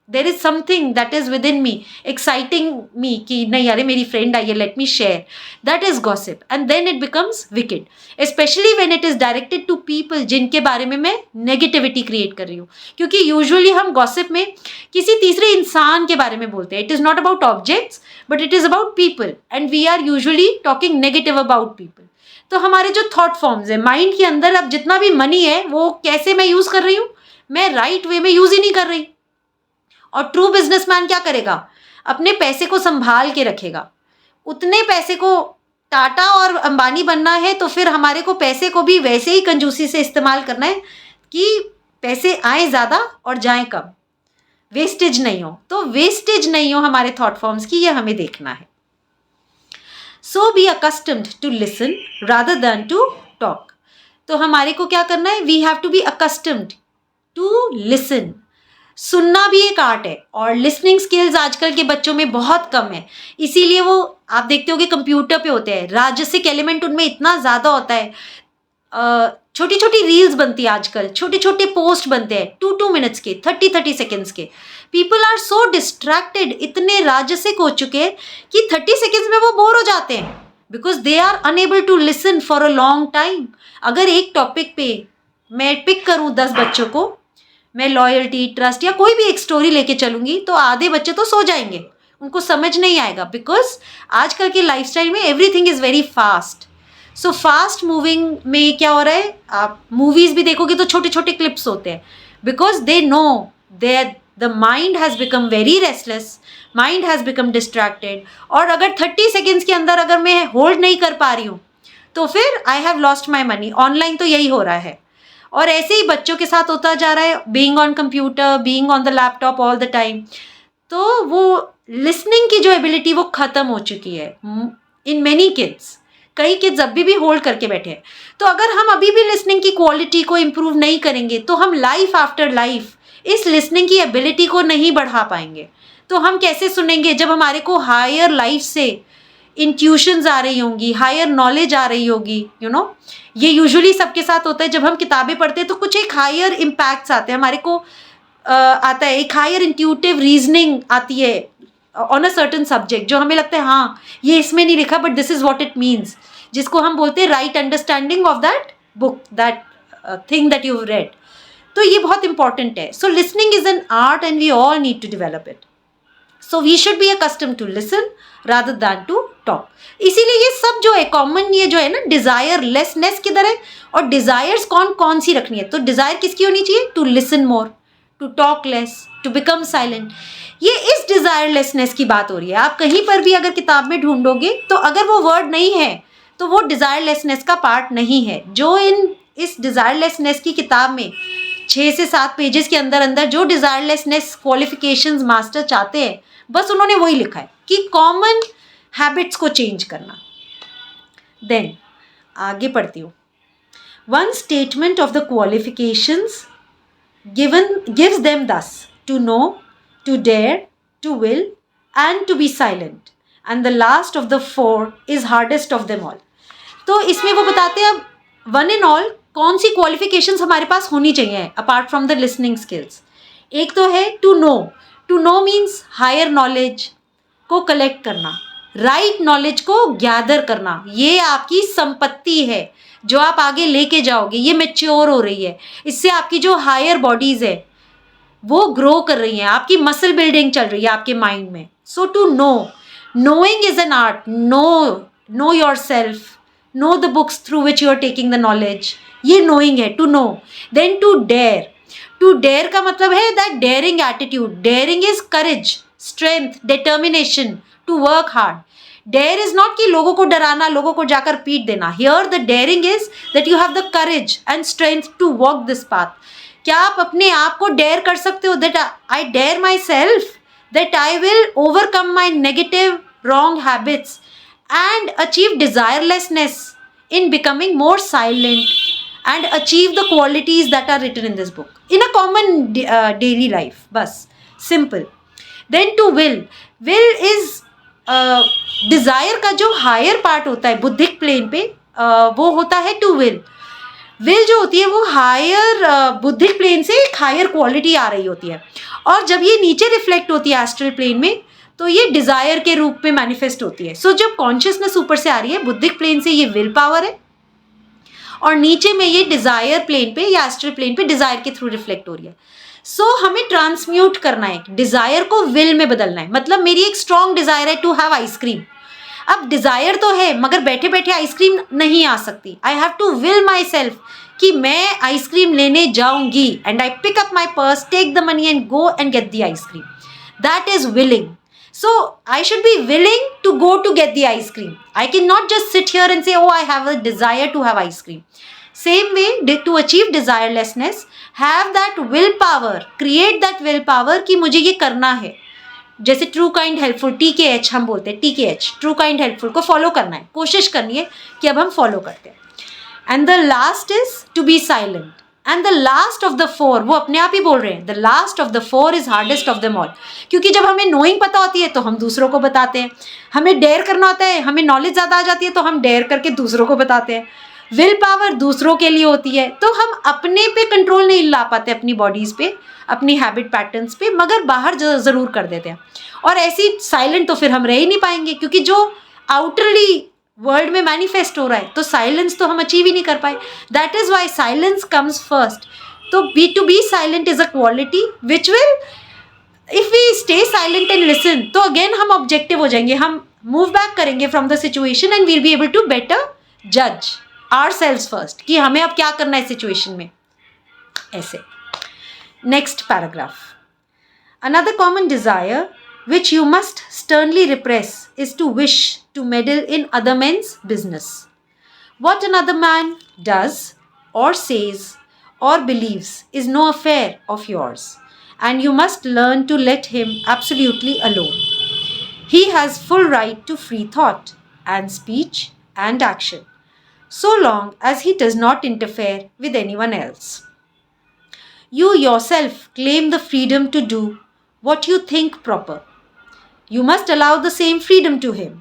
there is something that is within me exciting me कि नहीं अरे मेरी friend आई है, let me share, that is gossip and then it becomes wicked, especially when it is directed to people जिनके बारे में मैं negativity create कर रही हूँ। क्योंकि usually हम gossip में किसी तीसरे इंसान के बारे में बोलते हैं, it is not about objects but it is about people and we are usually talking negative about people। तो हमारे जो thought forms है माइंड के अंदर, अब जितना भी मनी है वो कैसे मैं यूज़ कर रही हूँ, मैं राइट वे में यूज़ ही नहीं कर रही। और ट्रू बिजनेसमैन क्या करेगा, अपने पैसे को संभाल के रखेगा। उतने पैसे को टाटा और अंबानी बनना है तो फिर हमारे को पैसे को भी वैसे ही कंजूसी से इस्तेमाल करना है कि पैसे आए ज़्यादा और जाएं कम, वेस्टेज नहीं हो। तो वेस्टेज नहीं हो हमारे थॉट फॉर्म्स की, ये हमें देखना है। So be accustomed to listen rather than to talk. तो हमारे को क्या करना है, we have to be accustomed to listen सुनना भी एक आर्ट है, और लिसनिंग स्किल्स आजकल के बच्चों में बहुत कम है, इसीलिए वो आप देखते हो कि कंप्यूटर पे होते हैं, राजसिक एलिमेंट उनमें इतना ज़्यादा होता है। छोटी छोटी रील्स बनती है आजकल, छोटे छोटे पोस्ट बनते हैं 2-2 मिनट्स के, 30-30 सेकेंड्स के। पीपल आर सो डिस्ट्रैक्टेड, इतने राजसिक हो चुके हैं कि 30 सेकेंड्स में वो बोर हो जाते हैं, because they are unable to listen for a long time. अगर एक टॉपिक पे मैं पिक करूँ 10 बच्चों को, मैं लॉयल्टी, ट्रस्ट या कोई भी एक स्टोरी लेके चलूंगी, तो आधे बच्चे तो सो जाएंगे, उनको समझ नहीं आएगा, बिकॉज आजकल के लाइफस्टाइल में everything is very fast. So fast moving में क्या हो रहा है, आप मूवीज़ भी देखोगे तो छोटे छोटे क्लिप्स होते हैं, because they know there the mind has become very restless, mind has become distracted. और अगर 30 सेकेंड्स के अंदर अगर मैं होल्ड नहीं कर पा रही हूँ, तो फिर I have lost my money. Online तो यही हो रहा है, और ऐसे ही बच्चों के साथ होता जा रहा है, being on computer, being on the laptop all the time. तो वो लिसनिंग की जो एबिलिटी वो ख़त्म हो चुकी है इन मैनी किड्स। कई किड्स अभी भी होल्ड करके बैठे हैं। तो अगर हम अभी भी लिसनिंग की क्वालिटी को इम्प्रूव नहीं करेंगे, तो हम लाइफ आफ्टर लाइफ इस लिसनिंग की एबिलिटी को नहीं बढ़ा पाएंगे। तो हम कैसे सुनेंगे जब हमारे को हायर लाइफ से इंट्यूशंस आ रही होंगी, हायर नॉलेज आ रही होगी, यू नो। ये यूजुअली सबके साथ होता है, जब हम किताबें पढ़ते हैं तो कुछ एक हायर इम्पैक्ट्स आते हैं हमारे को, आता है एक हायर इंट्यूटिव रीजनिंग आती है ऑन अ सर्टन सब्जेक्ट, जो हमें लगता है हाँ ये इसमें नहीं लिखा but this is what it means, जिसको हम बोलते हैं right understanding of that book, that thing that you read. तो ये बहुत इंपॉर्टेंट है। So listening is an art and we all need to develop it. So we should be accustomed to listen rather than to talk. इसीलिए ये सब जो है कॉमन, ये जो है ना डिजायर लेसनेस किधर है, और डिजायर्स कौन कौन सी रखनी है। तो डिजायर किसकी होनी चाहिए, to listen more, to talk less, to become silent. ये इस डिजायरलेसनेस की बात हो रही है। आप कहीं पर भी अगर किताब में ढूंढोगे तो अगर वो वर्ड नहीं है तो वो डिजायरलेसनेस का पार्ट नहीं है। जो इस डिजायरलेसनेस की किताब में 6 से 7 पेजेस के अंदर अंदर जो डिजायरलेसनेस क्वालिफिकेशंस मास्टर चाहते हैं, बस उन्होंने वही लिखा है कि कॉमन हैबिट्स को चेंज करना। देन आगे पढ़ती हूँ। One statement of the qualifications gives them thus: to know, to dare, to will, and to be silent. And the last of the 4 is hardest of them all. तो इसमें वो बताते हैं अब वन एंड ऑल कौन सी क्वालिफिकेशंस हमारे पास होनी चाहिए apart from the listening skills. एक तो है to know. To know means higher knowledge को कलेक्ट करना, राइट नॉलेज को गैदर करना। ये आपकी संपत्ति है जो आप आगे लेके जाओगे, ये मैच्योर हो रही है, इससे आपकी जो हायर बॉडीज़ है वो ग्रो कर रही हैं, आपकी मसल बिल्डिंग चल रही है आपके माइंड में। So to know, knowing is an art. Know yourself, know the books through which you are taking the knowledge, ये नोइंग है to know. Then to dare. To dare का मतलब है that daring attitude. Daring is courage, strength, determination to work hard. Dare is not कि लोगों को डराना, लोगों को जाकर पीट देना। Here the daring is that you have the courage and strength to walk this path. क्या आप अपने आप को डेयर कर सकते हो, that I dare myself, that I will overcome my negative wrong habits and achieve desirelessness in becoming more silent and achieve the qualities that are written in this book in a common daily life. बस simple. Then to will. Will is desire का जो higher part होता है बुद्धिक प्लेन पे, वो होता है to will. विल जो होती है वो हायर बुद्धिक प्लेन से एक हायर क्वालिटी आ रही होती है, और जब ये नीचे रिफ्लेक्ट होती है एस्ट्रल प्लेन में तो ये डिज़ायर के रूप में मैनिफेस्ट होती है। सो जब कॉन्शियसनेस ऊपर से आ रही है बुद्धिक प्लेन से, ये विल पावर है, और नीचे में ये डिज़ायर प्लेन पे या एस्ट्रल प्लेन पे डिज़ायर के थ्रू रिफ्लेक्ट हो रही है। सो हमें ट्रांसम्यूट करना है, डिज़ायर को विल में बदलना है। मतलब मेरी एक स्ट्रॉन्ग डिज़ायर है टू हैव आइसक्रीम। अब डिज़ायर तो है मगर बैठे बैठे आइसक्रीम नहीं आ सकती। I have to will myself कि मैं आइसक्रीम लेने जाऊंगी, and I pick up my purse, take the money and go and get the ice cream. That is willing. So I should be willing to go to get the ice cream. I cannot just sit here and say, oh, I have a desire to have ice cream. Same way, to achieve desirelessness, have that willpower, create that willpower कि मुझे ये करना है. जैसे ट्रू काइंड हेल्पफुल, TKH हम बोलते हैं, TKH, ट्रू काइंड हेल्पफुल को फॉलो करना है, कोशिश करनी है कि अब हम फॉलो करते हैं. And the last is to be silent. And the last of the four, वो अपने आप ही बोल रहे हैं, the last of the four is hardest of them all. क्योंकि जब हमें नोइंग पता होती है तो हम दूसरों को बताते हैं, हमें डेयर करना होता है, हमें नॉलेज ज़्यादा आ जाती है तो हम डेयर करके दूसरों को बताते हैं। विल पावर दूसरों के लिए होती है, तो हम अपने पे कंट्रोल नहीं ला पाते, अपनी बॉडीज़ पे, अपनी हैबिट पैटर्न्स पे, मगर बाहर ज़रूर कर देते हैं। और ऐसी साइलेंट तो फिर हम रह ही नहीं पाएंगे, क्योंकि जो आउटरली वर्ल्ड में मैनिफेस्ट हो रहा है, तो साइलेंस तो हम अचीव ही नहीं कर पाए। That is why silence comes first. तो to be silent is a quality which will, if we stay silent and listen, तो अगेन हम ऑब्जेक्टिव हो जाएंगे, हम मूव बैक करेंगे from the situation and we'll be able to better जज आवर सेल्स फर्स्ट, कि हमें अब क्या करना है सिचुएशन में। ऐसे next paragraph, another common desire which you must sternly repress is to wish to meddle in other men's business. What another man does or says or believes is no affair of yours, and you must learn to let him absolutely alone. He has full right to free thought and speech and action, so long as he does not interfere with anyone else. You yourself claim the freedom to do what you think proper. You must allow the same freedom to him,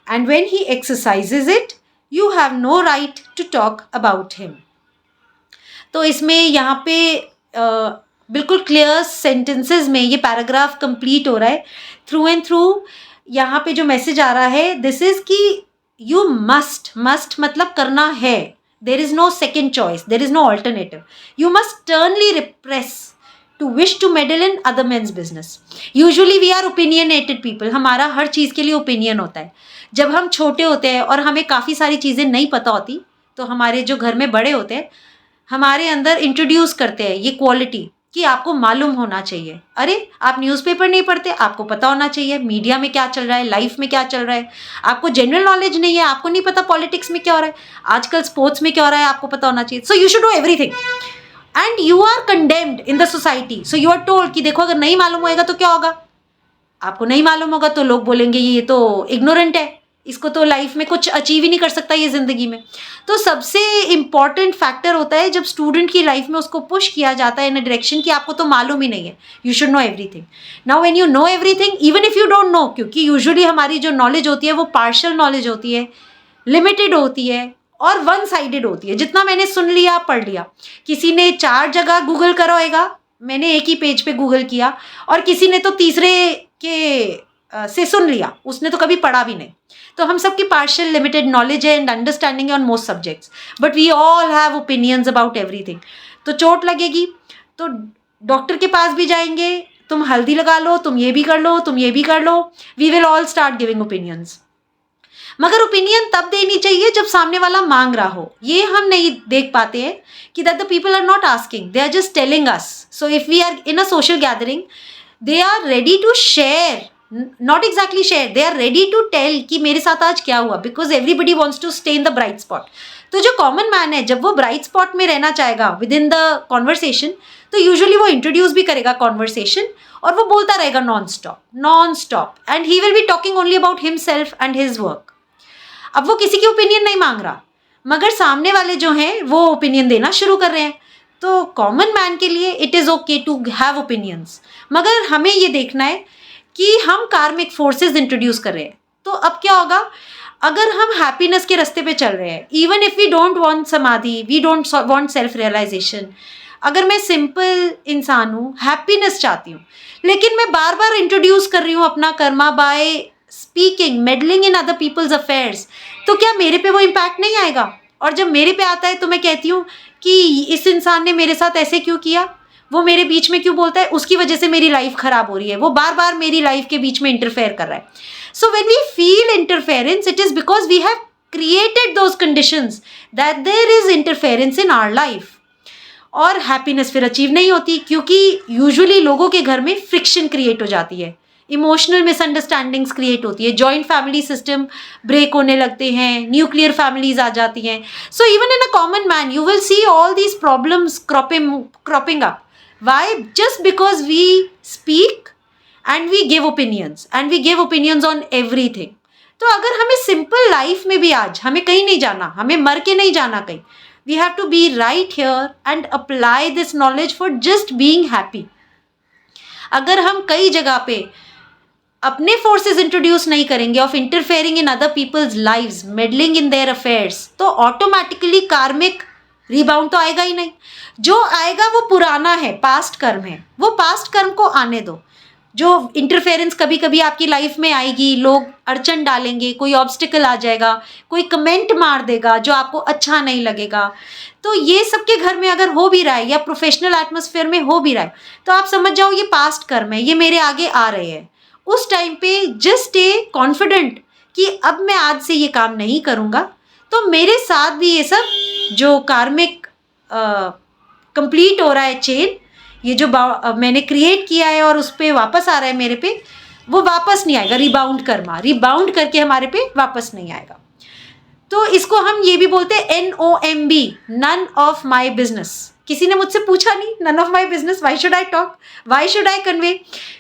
and when he exercises it, you have no right to talk about him. तो इसमें यहाँ पे बिल्कुल क्लियर सेंटेंसेस में ये पैराग्राफ कंप्लीट हो रहा है थ्रू एंड थ्रू। यहाँ पे जो मैसेज आ रहा है दिस इज कि यू मस्ट, मस्ट मतलब करना है, there is no second choice, there is no alternative. You must sternly repress to wish to meddle in other men's business. Usually we are opinionated people, हमारा हर चीज़ के लिए ओपिनियन होता है। जब हम छोटे होते हैं और हमें काफ़ी सारी चीज़ें नहीं पता होती, तो हमारे जो घर में बड़े होते हैं हमारे अंदर इंट्रोड्यूस करते हैं ये क्वालिटी कि आपको मालूम होना चाहिए। अरे आप न्यूज़पेपर नहीं पढ़ते, आपको पता होना चाहिए मीडिया में क्या चल रहा है, लाइफ में क्या चल रहा है। आपको जनरल नॉलेज नहीं है, आपको नहीं पता पॉलिटिक्स में क्या हो रहा है, आजकल स्पोर्ट्स में क्या हो रहा है, आपको पता होना चाहिए। So you should know everything and you are condemned in the society. So you are told कि देखो अगर नहीं मालूम होएगा तो क्या होगा, आपको नहीं मालूम होगा तो लोग बोलेंगे ये तो इग्नोरेंट है, इसको तो लाइफ में कुछ अचीव ही नहीं कर सकता ये ज़िंदगी में। तो सबसे इम्पॉर्टेंट फैक्टर होता है जब स्टूडेंट की लाइफ में उसको पुश किया जाता है इन अ डायरेक्शन कि आपको तो मालूम ही नहीं है, you should know everything. Now when you know everything even if you don't know, क्योंकि यूजुअली हमारी जो नॉलेज होती है वो पार्शियल नॉलेज होती है, लिमिटेड होती है और वन साइडेड होती है। जितना मैंने सुन लिया पढ़ लिया, किसी ने 4 जगह गूगल करा होएगा, मैंने एक ही पेज पे गूगल किया, और किसी ने तो तीसरे के से सुन लिया, उसने तो कभी पढ़ा भी नहीं। तो हम सबकी पार्शियल लिमिटेड नॉलेज है and understanding on most subjects, but we all have opinions about everything. तो चोट लगेगी तो डॉक्टर के पास भी जाएंगे, तुम हल्दी लगा लो, तुम ये भी कर लो, तुम ये भी कर लो, we will all start giving opinions. मगर ओपिनियन तब देनी चाहिए जब सामने वाला मांग रहा हो। ये हम नहीं देख पाते हैं कि that the people are not asking, they are just telling us. So if we are in a social gathering, they are ready to share, not exactly share, they are ready to tell कि मेरे साथ आज क्या हुआ, because everybody wants to stay in the bright spot. तो जो कॉमन मैन है जब वो ब्राइट स्पॉट में रहना चाहेगा विद इन द कॉन्वर्सेशन, तो यूजुअली वो इंट्रोड्यूस भी करेगा कॉन्वर्सेशन और वो बोलता रहेगा non stop, and he will be talking only about himself and his work. अब वो किसी की ओपिनियन नहीं मांग रहा, मगर सामने वाले जो हैं वो ओपिनियन देना शुरू कर रहे हैं। तो कॉमन मैन के लिए it is okay to have opinions, मगर हमें ये देखना है कि हम कार्मिक फोर्सेस इंट्रोड्यूस कर रहे हैं। तो अब क्या होगा, अगर हम हैप्पीनेस के रास्ते पे चल रहे हैं, even if we don't want samadhi, we don't want self realization, अगर मैं सिंपल इंसान हूँ, हैप्पीनेस चाहती हूँ, लेकिन मैं बार बार इंट्रोड्यूस कर रही हूँ अपना karma by speaking, meddling in other people's affairs, तो क्या मेरे पे वो इम्पैक्ट नहीं आएगा? और जब मेरे पे आता है तो मैं कहती हूँ कि इस इंसान ने मेरे साथ ऐसे क्यों किया, वो मेरे बीच में क्यों बोलता है, उसकी वजह से मेरी लाइफ खराब हो रही है, वो बार बार मेरी लाइफ के बीच में इंटरफेयर कर रहा है। So when we feel interference, it is because we have created those conditions that there is interference in our life. और हैप्पीनेस फिर अचीव नहीं होती, क्योंकि यूजुअली लोगों के घर में फ्रिक्शन क्रिएट हो जाती है, इमोशनल मिसअंडरस्टैंडिंग्स क्रिएट होती है, जॉइंट फैमिली सिस्टम ब्रेक होने लगते हैं, न्यूक्लियर फैमिलीज आ जाती हैं। So even in a common man you will see all these problems cropping up. Why? Just because we speak and we give opinions on everything. तो अगर हमें सिंपल लाइफ में भी आज हमें कहीं नहीं जाना, हमें मर के नहीं जाना कहीं, we have to be right here and apply this knowledge for just being happy. अगर हम कई जगह पे अपने फोर्सेस इंट्रोड्यूस नहीं करेंगे of interfering in other people's lives, meddling in their affairs, तो ऑटोमेटिकली कार्मिक रिबाउंड तो आएगा ही नहीं. जो आएगा वो पुराना है, पास्ट कर्म है, वो पास्ट कर्म को आने दो. जो इंटरफेरेंस कभी कभी आपकी लाइफ में आएगी, लोग अड़चन डालेंगे, कोई ऑब्स्टिकल आ जाएगा, कोई कमेंट मार देगा जो आपको अच्छा नहीं लगेगा, तो ये सबके घर में अगर हो भी रहा है या प्रोफेशनल एटमोसफेयर में हो भी रहा है, तो आप समझ जाओ ये पास्ट कर्म है, ये मेरे आगे आ रहे हैं. उस टाइम पे जस्ट स्टे कॉन्फिडेंट कि अब मैं आज से ये काम नहीं करूँगा, तो मेरे साथ भी ये सब जो कार्मिक कंप्लीट हो रहा है चेन, ये जो मैंने क्रिएट किया है और उस पर वापस आ रहा है मेरे पे, वो वापस नहीं आएगा. रिबाउंड कर्मा, रिबाउंड करके हमारे पे वापस नहीं आएगा. तो इसको हम ये भी बोलते हैं NOMB, none of my business. किसी ने मुझसे पूछा नहीं, none of my business, why should I talk, why should I convey.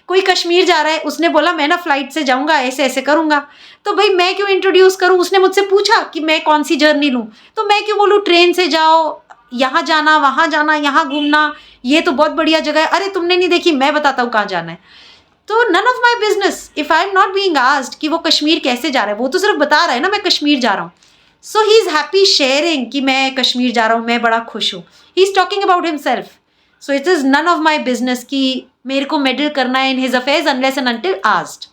कोई कश्मीर जा रहा है, उसने बोला मैं ना फ्लाइट से जाऊंगा, ऐसे ऐसे करूंगा, तो भाई मैं क्यों इंट्रोड्यूस करूं. उसने मुझसे पूछा कि मैं कौन सी जर्नी लूं, तो मैं क्यों बोलूँ ट्रेन से जाओ, यहाँ जाना, वहाँ जाना, यहाँ घूमना, ये तो बहुत बढ़िया जगह है, अरे तुमने नहीं देखी, मैं बताता हूँ कहाँ जाना है. तो none of my business if I am not being asked कि वो कश्मीर कैसे जा रहा है, वो तो सिर्फ बता रहा है ना मैं कश्मीर जा रहा हूँ. सो ही इज़ हैप्पी शेयरिंग कि मैं कश्मीर जा रहा हूँ, मैं बड़ा खुश हूँ. He is talking about himself. So it is none of my business कि मेरे को मेडल करना है in his affairs unless and until asked.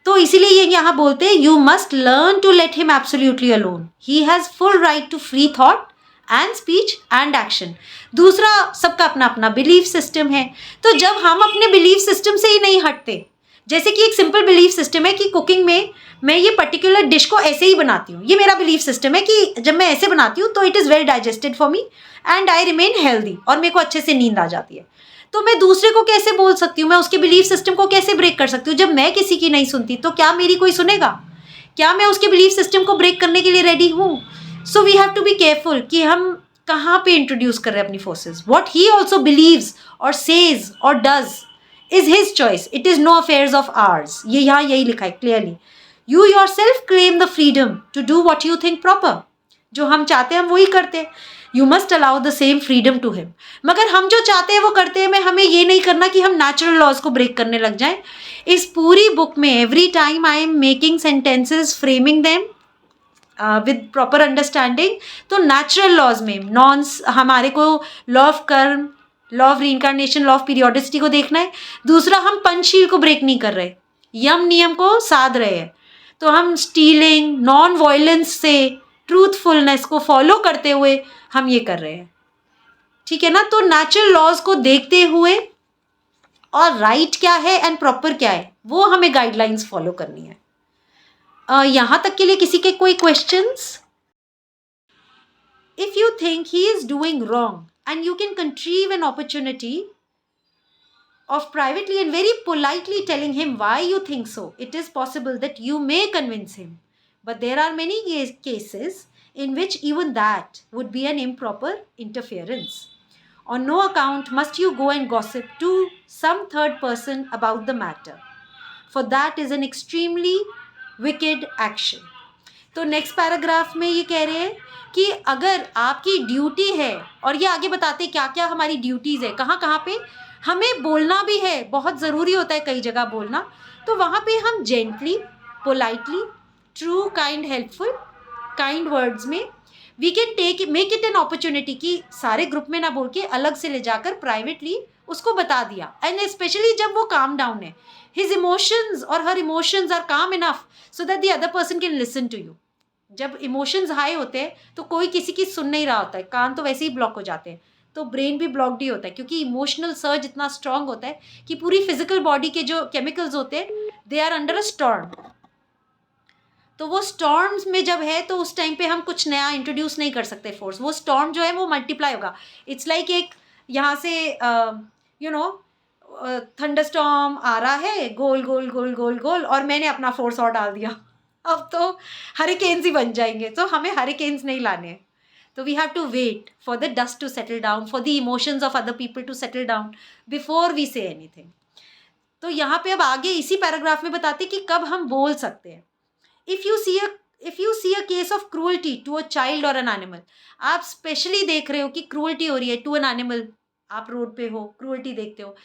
तो इसीलिए ये यहाँ बोलते हैं you must learn to let him absolutely alone. He has full right to free thought and speech and action. दूसरा, सबका अपना अपना बिलीफ सिस्टम है. तो जब हम अपने बिलीफ सिस्टम से ही नहीं हटते, जैसे कि एक सिंपल बिलीफ सिस्टम है कि कुकिंग में मैं ये पर्टिकुलर डिश को ऐसे ही बनाती हूँ, ये मेरा बिलीफ सिस्टम है कि जब मैं ऐसे बनाती हूँ तो it is well digested for me and I remain healthy, और मेरे को अच्छे से नींद आ जाती है. तो मैं दूसरे को कैसे बोल सकती हूँ, मैं उसके बिलीफ सिस्टम को कैसे ब्रेक कर सकती हूँ. जब मैं किसी की नहीं सुनती तो क्या मेरी कोई सुनेगा, क्या मैं उसके बिलीफ सिस्टम को ब्रेक करने के लिए रेडी हूँ. So we have to be careful कि हम कहाँ पे इंट्रोड्यूस कर रहे हैं अपनी forces. What he also believes और सेज और does is his choice, it is no affairs of ours. ये यहाँ यही लिखा है clearly. You yourself claim the freedom to do what you think proper. जो हम चाहते हैं हम वही करते हैं. You must allow the same freedom to him. मगर हम जो चाहते हैं वो करते हैं. हमें ये नहीं करना कि हम नेचुरल लॉज को ब्रेक करने लग जाएं. इस पूरी बुक में every time I am making sentences, framing them with proper understanding. तो नेचुरल लॉज में नॉन्स हमारे को law of karma, law of reincarnation, law of periodicity को देखना है. दूसरा, हम पंचशील को ब्रेक नहीं कर रहे, यम नियम को साध रहे हैं. तो हम स्टीलिंग, नॉन वायलेंस से ट्रूथफुलनेस को फॉलो करते हुए हम ये कर रहे हैं. ठीक है ना. तो नेचुरल लॉज को देखते हुए और राइट क्या है एंड प्रॉपर क्या है वो हमें गाइडलाइंस फॉलो करनी है. यहाँ तक के लिए किसी के कोई questions? If you think he is doing wrong and you can contrive an opportunity of privately and very politely telling him why you think so, it is possible that you may convince him. But there are many cases in which even that would be an improper interference. On no account must you go and gossip to some third person about the matter, for that is an extremely wicked action. तो नेक्स्ट पैराग्राफ में ये कह रहे हैं कि अगर आपकी ड्यूटी है, और ये आगे बताते क्या क्या हमारी ड्यूटीज़ है, कहाँ कहाँ पे हमें बोलना भी है, बहुत ज़रूरी होता है कई जगह बोलना. तो वहाँ पे हम gently, politely, true, kind, helpful, kind words में we can make it an opportunity कि सारे ग्रुप में ना बोल के अलग से ले जाकर प्राइवेटली उसको बता दिया. एंड स्पेशली जब वो काम डाउन है, हिज इमोशंस और her emotions are calm enough so that the other person can listen to you. जब इमोशंस हाई होते हैं तो कोई किसी की सुन नहीं रहा होता है, कान तो वैसे ही ब्लॉक हो जाते हैं, तो ब्रेन भी ब्लॉक्ड ही होता है, क्योंकि इमोशनल सर्ज इतना स्ट्रांग होता है कि पूरी फिजिकल बॉडी के जो केमिकल्स होते हैं they are under a storm. तो वो स्टॉर्म्स में जब है तो उस टाइम पे हम कुछ नया इंट्रोड्यूस नहीं कर सकते फोर्स. वो स्टॉर्म जो है वो मल्टीप्लाई होगा. इट्स लाइक एक यहाँ से यू नो थंडरस्टॉर्म आ रहा है, गोल गोल गोल गोल गोल, और मैंने अपना फोर्स और डाल दिया, अब तो हरिकेन्स ही बन जाएंगे. तो हमें हरिकेन्स नहीं लाने हैं. तो we have to wait for the dust to settle down, for the emotions of other people to settle down before we say anything. तो यहाँ पे अब आगे इसी पैराग्राफ में बताते कि कब हम बोल सकते हैं. If you see a if you see a case of cruelty to a child और एन एनिमल, आप स्पेशली देख रहे हो कि क्रूअल्टी हो रही है टू एन एनिमल, आप रोड पे हो, क्रूअल्टी देखते हो,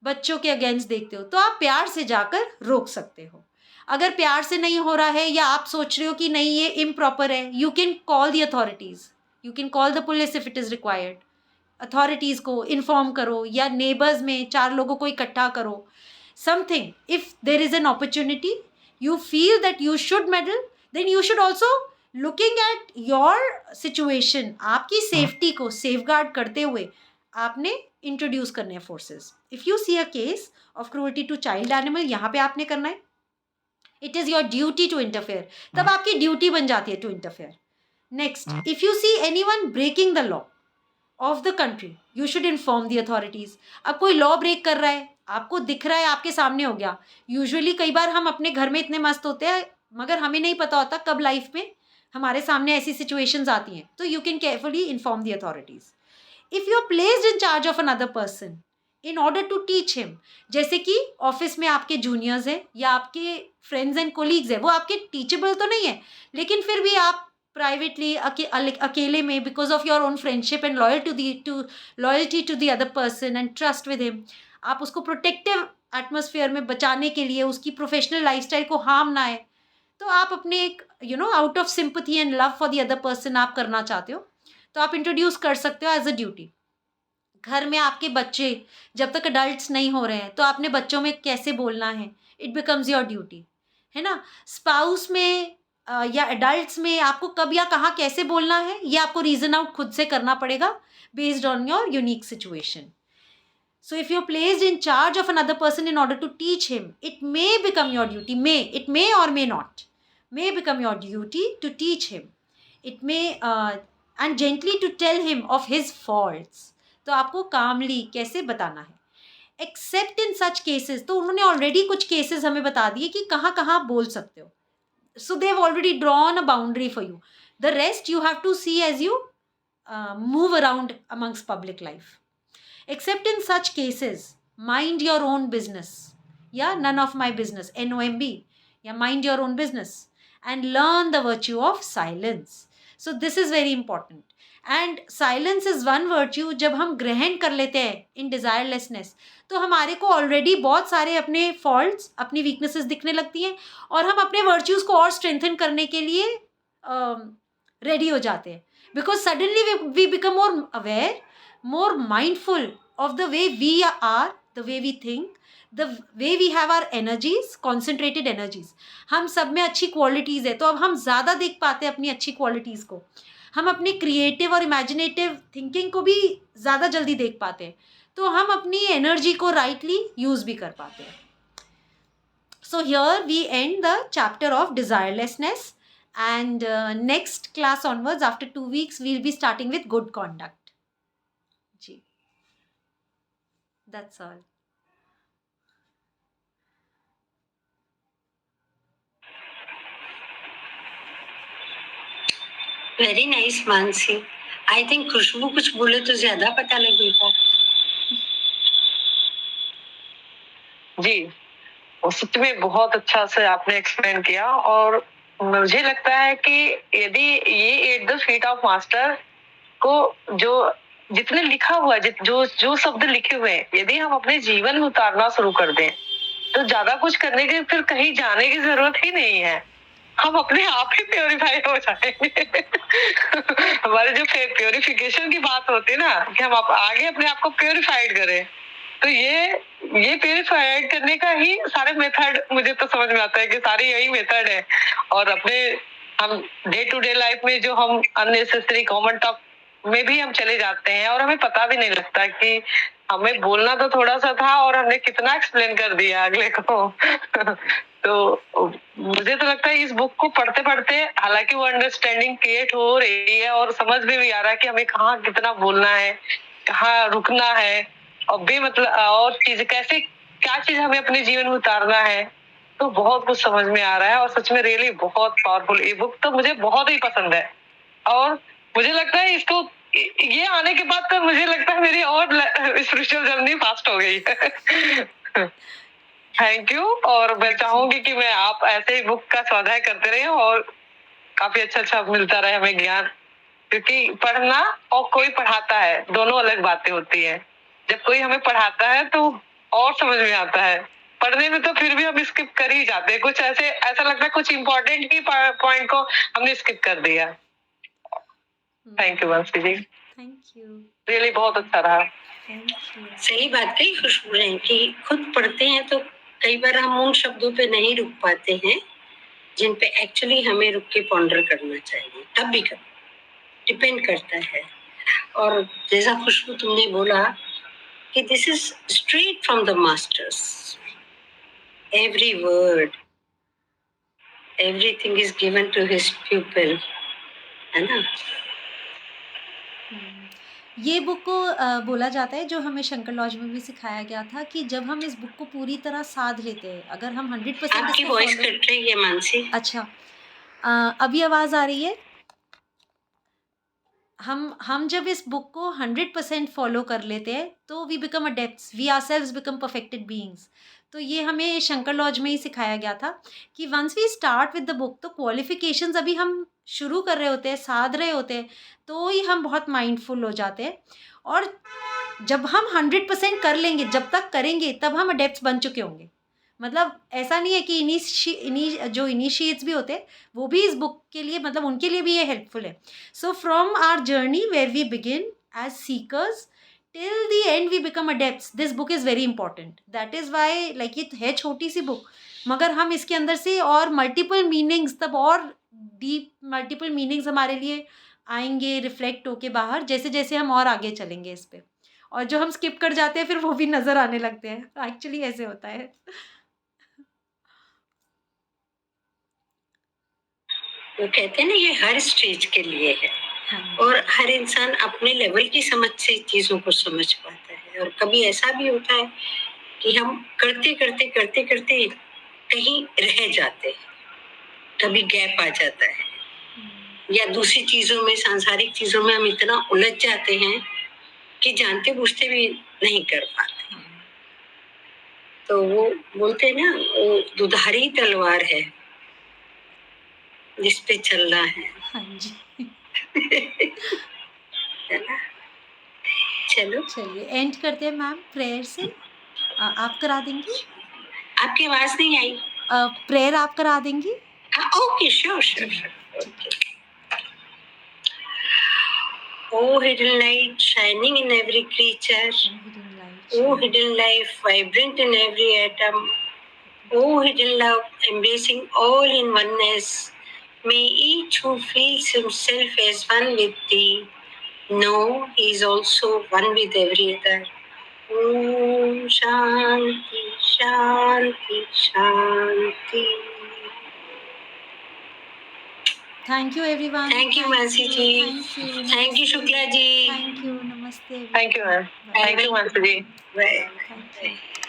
बच्चों के अगेंस्ट देखते हो, तो आप प्यार से जाकर रोक सकते हो। अगर प्यार से नहीं हो रहा है या आप सोच रहे हो कि नहीं ये इम्प्रॉपर है, you can call the authorities, you can call the police if it is required. Authorities को इन्फॉर्म करो या नेबर्स में 4 लोगों को इकट्ठा करो, something. If there is an opportunity, you feel that you should meddle, then you should also looking at your situation, आपकी सेफ्टी को सेफगार्ड करते हुए आपने इंट्रोड्यूस करने हैं forces. If you see a case of cruelty to child animal, यहाँ पे आपने करना है, it is your duty to interfere, तब आपकी ड्यूटी बन जाती है to interfere. Next, if you see any one breaking the law of the country, you should inform the authorities. अब कोई लॉ ब्रेक कर रहा है, आपको दिख रहा है, आपके सामने हो गया। यूजुअली कई बार हम अपने घर में इतने मस्त होते हैं मगर हमें नहीं पता होता कब लाइफ में हमारे सामने ऐसी सिचुएशंस आती हैं, तो you can carefully inform the authorities. If you are placed in charge of another person in order to teach him, जैसे कि ऑफिस में आपके जूनियर्स हैं या आपके फ्रेंड्स एंड कोलीग्स हैं, वो आपके टीचेबल तो नहीं है, लेकिन फिर भी आप प्राइवेटली अकेले में, because of your own friendship and loyalty to the other person and trust with him, आप उसको प्रोटेक्टिव एटमोसफियर में बचाने के लिए, उसकी प्रोफेशनल लाइफस्टाइल को हार्म ना आए, तो आप अपने एक out of sympathy and love for the other person आप करना चाहते हो, तो आप इंट्रोड्यूस कर सकते हो एज अ ड्यूटी। घर में आपके बच्चे जब तक अडल्ट्स नहीं हो रहे हैं, तो आपने बच्चों में कैसे बोलना है, इट बिकम्स योर ड्यूटी, है ना। स्पाउस में या एडल्ट्स में आपको कब या कहाँ कैसे बोलना है, ये आपको रीजन आउट खुद से करना पड़ेगा based on your unique situation. So if you're placed in charge of another person in order to teach him, it may become your duty, it may or may not, may become your duty to teach him. It may and gently to tell him of his faults. तो आपको calmly कैसे बताना है। Except in such cases, तो उन्होंने already कुछ cases हमें बता दिए कि कहाँ कहाँ आप बोल सकते हो। So they have already drawn a boundary for you. The rest you have to see as you move around amongst public life. Except in such cases, mind your own business. Yeah, none of my business, NOMB. Yeah, mind your own business and learn the virtue of silence. So this is very important. And silence is one virtue जब हम ग्रहण कर लेते हैं in desirelessness, तो हमारे को ऑलरेडी बहुत सारे अपने faults, अपनी weaknesses दिखने लगती हैं और हम अपने virtues को और strengthen करने के लिए रेडी हो जाते हैं, because suddenly we become more aware, more mindful of the way we are, the way we think, the way we have our energies, concentrated energies. हम सब में अच्छी क्वालिटीज़ है, तो अब हम ज़्यादा देख पाते हैं अपनी अच्छी क्वालिटीज़ को, हम अपनी क्रिएटिव और इमेजिनेटिव थिंकिंग को भी ज़्यादा जल्दी देख पाते हैं, तो हम अपनी एनर्जी को राइटली यूज़ भी कर पाते हैं। So here we end the chapter of desirelessness, and next class onwards after 2 weeks we'll be starting with good conduct. Ji, that's all. Very nice Mansi. I think Khushboo कुछ बोले तो ज्यादा पता लगेगा। जी, और सच में बहुत अच्छा से आपने एक्सप्लेन किया, और मुझे लगता है कि यदि ये eight the feet of master को जो जितने लिखा हुआ है, जो जो शब्द लिखे हुए हैं, यदि हम अपने जीवन में उतारना शुरू कर दें, तो ज्यादा कुछ करने के फिर कहीं जाने की जरूरत ही नहीं है, हम अपने आप ही प्योरीफाई हो जाएंगे। हमारे जो प्योरिफिकेशन की बात होती है ना, कि हम आगे अपने आप को प्योरीफाइड करें, तो ये प्योरीफाइड करने का ही सारे मेथड मुझे तो समझ में आता है कि सारे यही मेथड है। और अपने हम डे टू डे लाइफ में जो हम अननेसेसरी कॉमन टॉक में भी हम चले जाते हैं और हमें पता भी नहीं लगता कि हमें बोलना तो थोड़ा सा था और हमने कितना एक्सप्लेन कर दिया अगले को। तो मुझे तो लगता है इस बुक को पढ़ते पढ़ते, हालांकि वो अंडरस्टैंडिंग क्रिएट हो रही है और समझ में भी आ रहा है कि हमें कहाँ कितना बोलना है, कहाँ रुकना है, और भी मतलब और चीज कैसे, क्या चीज हमें अपने जीवन में उतारना है, तो बहुत कुछ समझ में आ रहा है। और सच में रियली बहुत पावरफुल ई बुक तो मुझे बहुत ही पसंद है, और मुझे लगता है इसको ये आने के बाद तो मुझे लगता है मेरी और स्पिरिचुअल जर्नी फास्ट हो गई है। Thank you. और मैं चाहूंगी कि मैं आप ऐसे ही बुक का स्वाध्याय करते रहे और काफी अच्छा मिलता रहे हमें ज्ञान, क्योंकि पढ़ना और कोई पढ़ाता है दोनों अलग बातें होती है। जब कोई हमें पढ़ाता है तो और समझ में आता है, पढ़ने में तो फिर भी हम स्किप कर ही जाते हैं, कुछ ऐसा लगता है कुछ इंपॉर्टेंट ही पॉइंट को हमने स्किप कर दिया। Thank you Vanshi ji, thank you, really बहुत अच्छा रहा। Thank you. सही बात कही खुशबू ने कि खुद पढ़ते हैं तो कई बार हम उन शब्दों पे नहीं रुक पाते हैं जिन पे एक्चुअली हमें रुक के पॉन्डर करना चाहिए, तब भी कर डिपेंड करता है। और जैसा खुशबू तुमने बोला कि this is straight from the masters, every word everything is given to his pupil, है ना। ये बुक को बोला जाता है, जो हमें शंकर लॉज में भी सिखाया गया था, कि जब हम इस बुक को पूरी तरह साध लेते हैं, अगर हम 100% आपकी इसको वॉइस follow- कट रही है मानसी। अच्छा, अभी आवाज आ रही है? हम जब इस बुक को 100% फॉलो कर लेते हैं तो we become adepts, we ourselves become perfected beings. तो ये हमें शंकर लॉज में ही सिखाया गया था कि once we start with the book, तो क्वालिफिकेशंस अभी हम शुरू कर रहे होते हैं, साध रहे होते हैं, तो ही हम बहुत माइंडफुल हो जाते हैं। और जब हम 100% कर लेंगे, जब तक करेंगे तब हम अडेप्ट्स बन चुके होंगे। मतलब ऐसा नहीं है कि जो इनिशिएट्स भी होते हैं वो भी इस बुक के लिए, मतलब उनके लिए भी ये हेल्पफुल है। So from our journey where we begin as seekers till the end we become adepts, this book is very important. That is why, like, ये है छोटी सी बुक, मगर हम इसके अंदर से और मल्टीपल मीनिंग्स, तब और डीप मल्टीपल मीनिंग्स हमारे लिए आएंगे रिफ्लेक्ट होके बाहर, जैसे जैसे हम और आगे चलेंगे इस पे। और जो हम स्किप कर जाते हैं फिर वो भी नजर आने लगते हैं। एक्चुअली ऐसे होता है। वो कहते हैं ना, ये हर स्टेज के लिए है हाँ, और हर इंसान अपने लेवल की समझ से चीजों को समझ पाता है। और कभी ऐसा भी होता है कि हम करते करते करते करते कहीं रह जाते हैं, कभी गैप आ जाता है, या दूसरी चीजों में, सांसारिक चीजों में हम इतना उलझ जाते हैं कि जानते बूझते भी नहीं कर पाते। तो वो बोलते हैं ना, वो दुधारी तलवार है जिस पे चलना है। हाँ जी। है ना। चलो, चलिए एंड करते हैं मैम प्रेयर से। आप करा देंगी? आपकी आवाज नहीं आई। प्रेयर आप करा देंगी? Okay, sure sure. Oh, hidden light shining in every creature. Hidden light. Oh, hidden life vibrant in every atom. Oh, hidden love embracing all in oneness. May each who feels himself as one with thee know he is also one with every other. Om Shanti Shanti Shanti. Thank you everyone. Thank you, Mansi ji. Thank you. Thank you, Shukla ji. Thank you. Namaste. Thank you ma'am, thank you Vanshi ji. Bye. Thank you.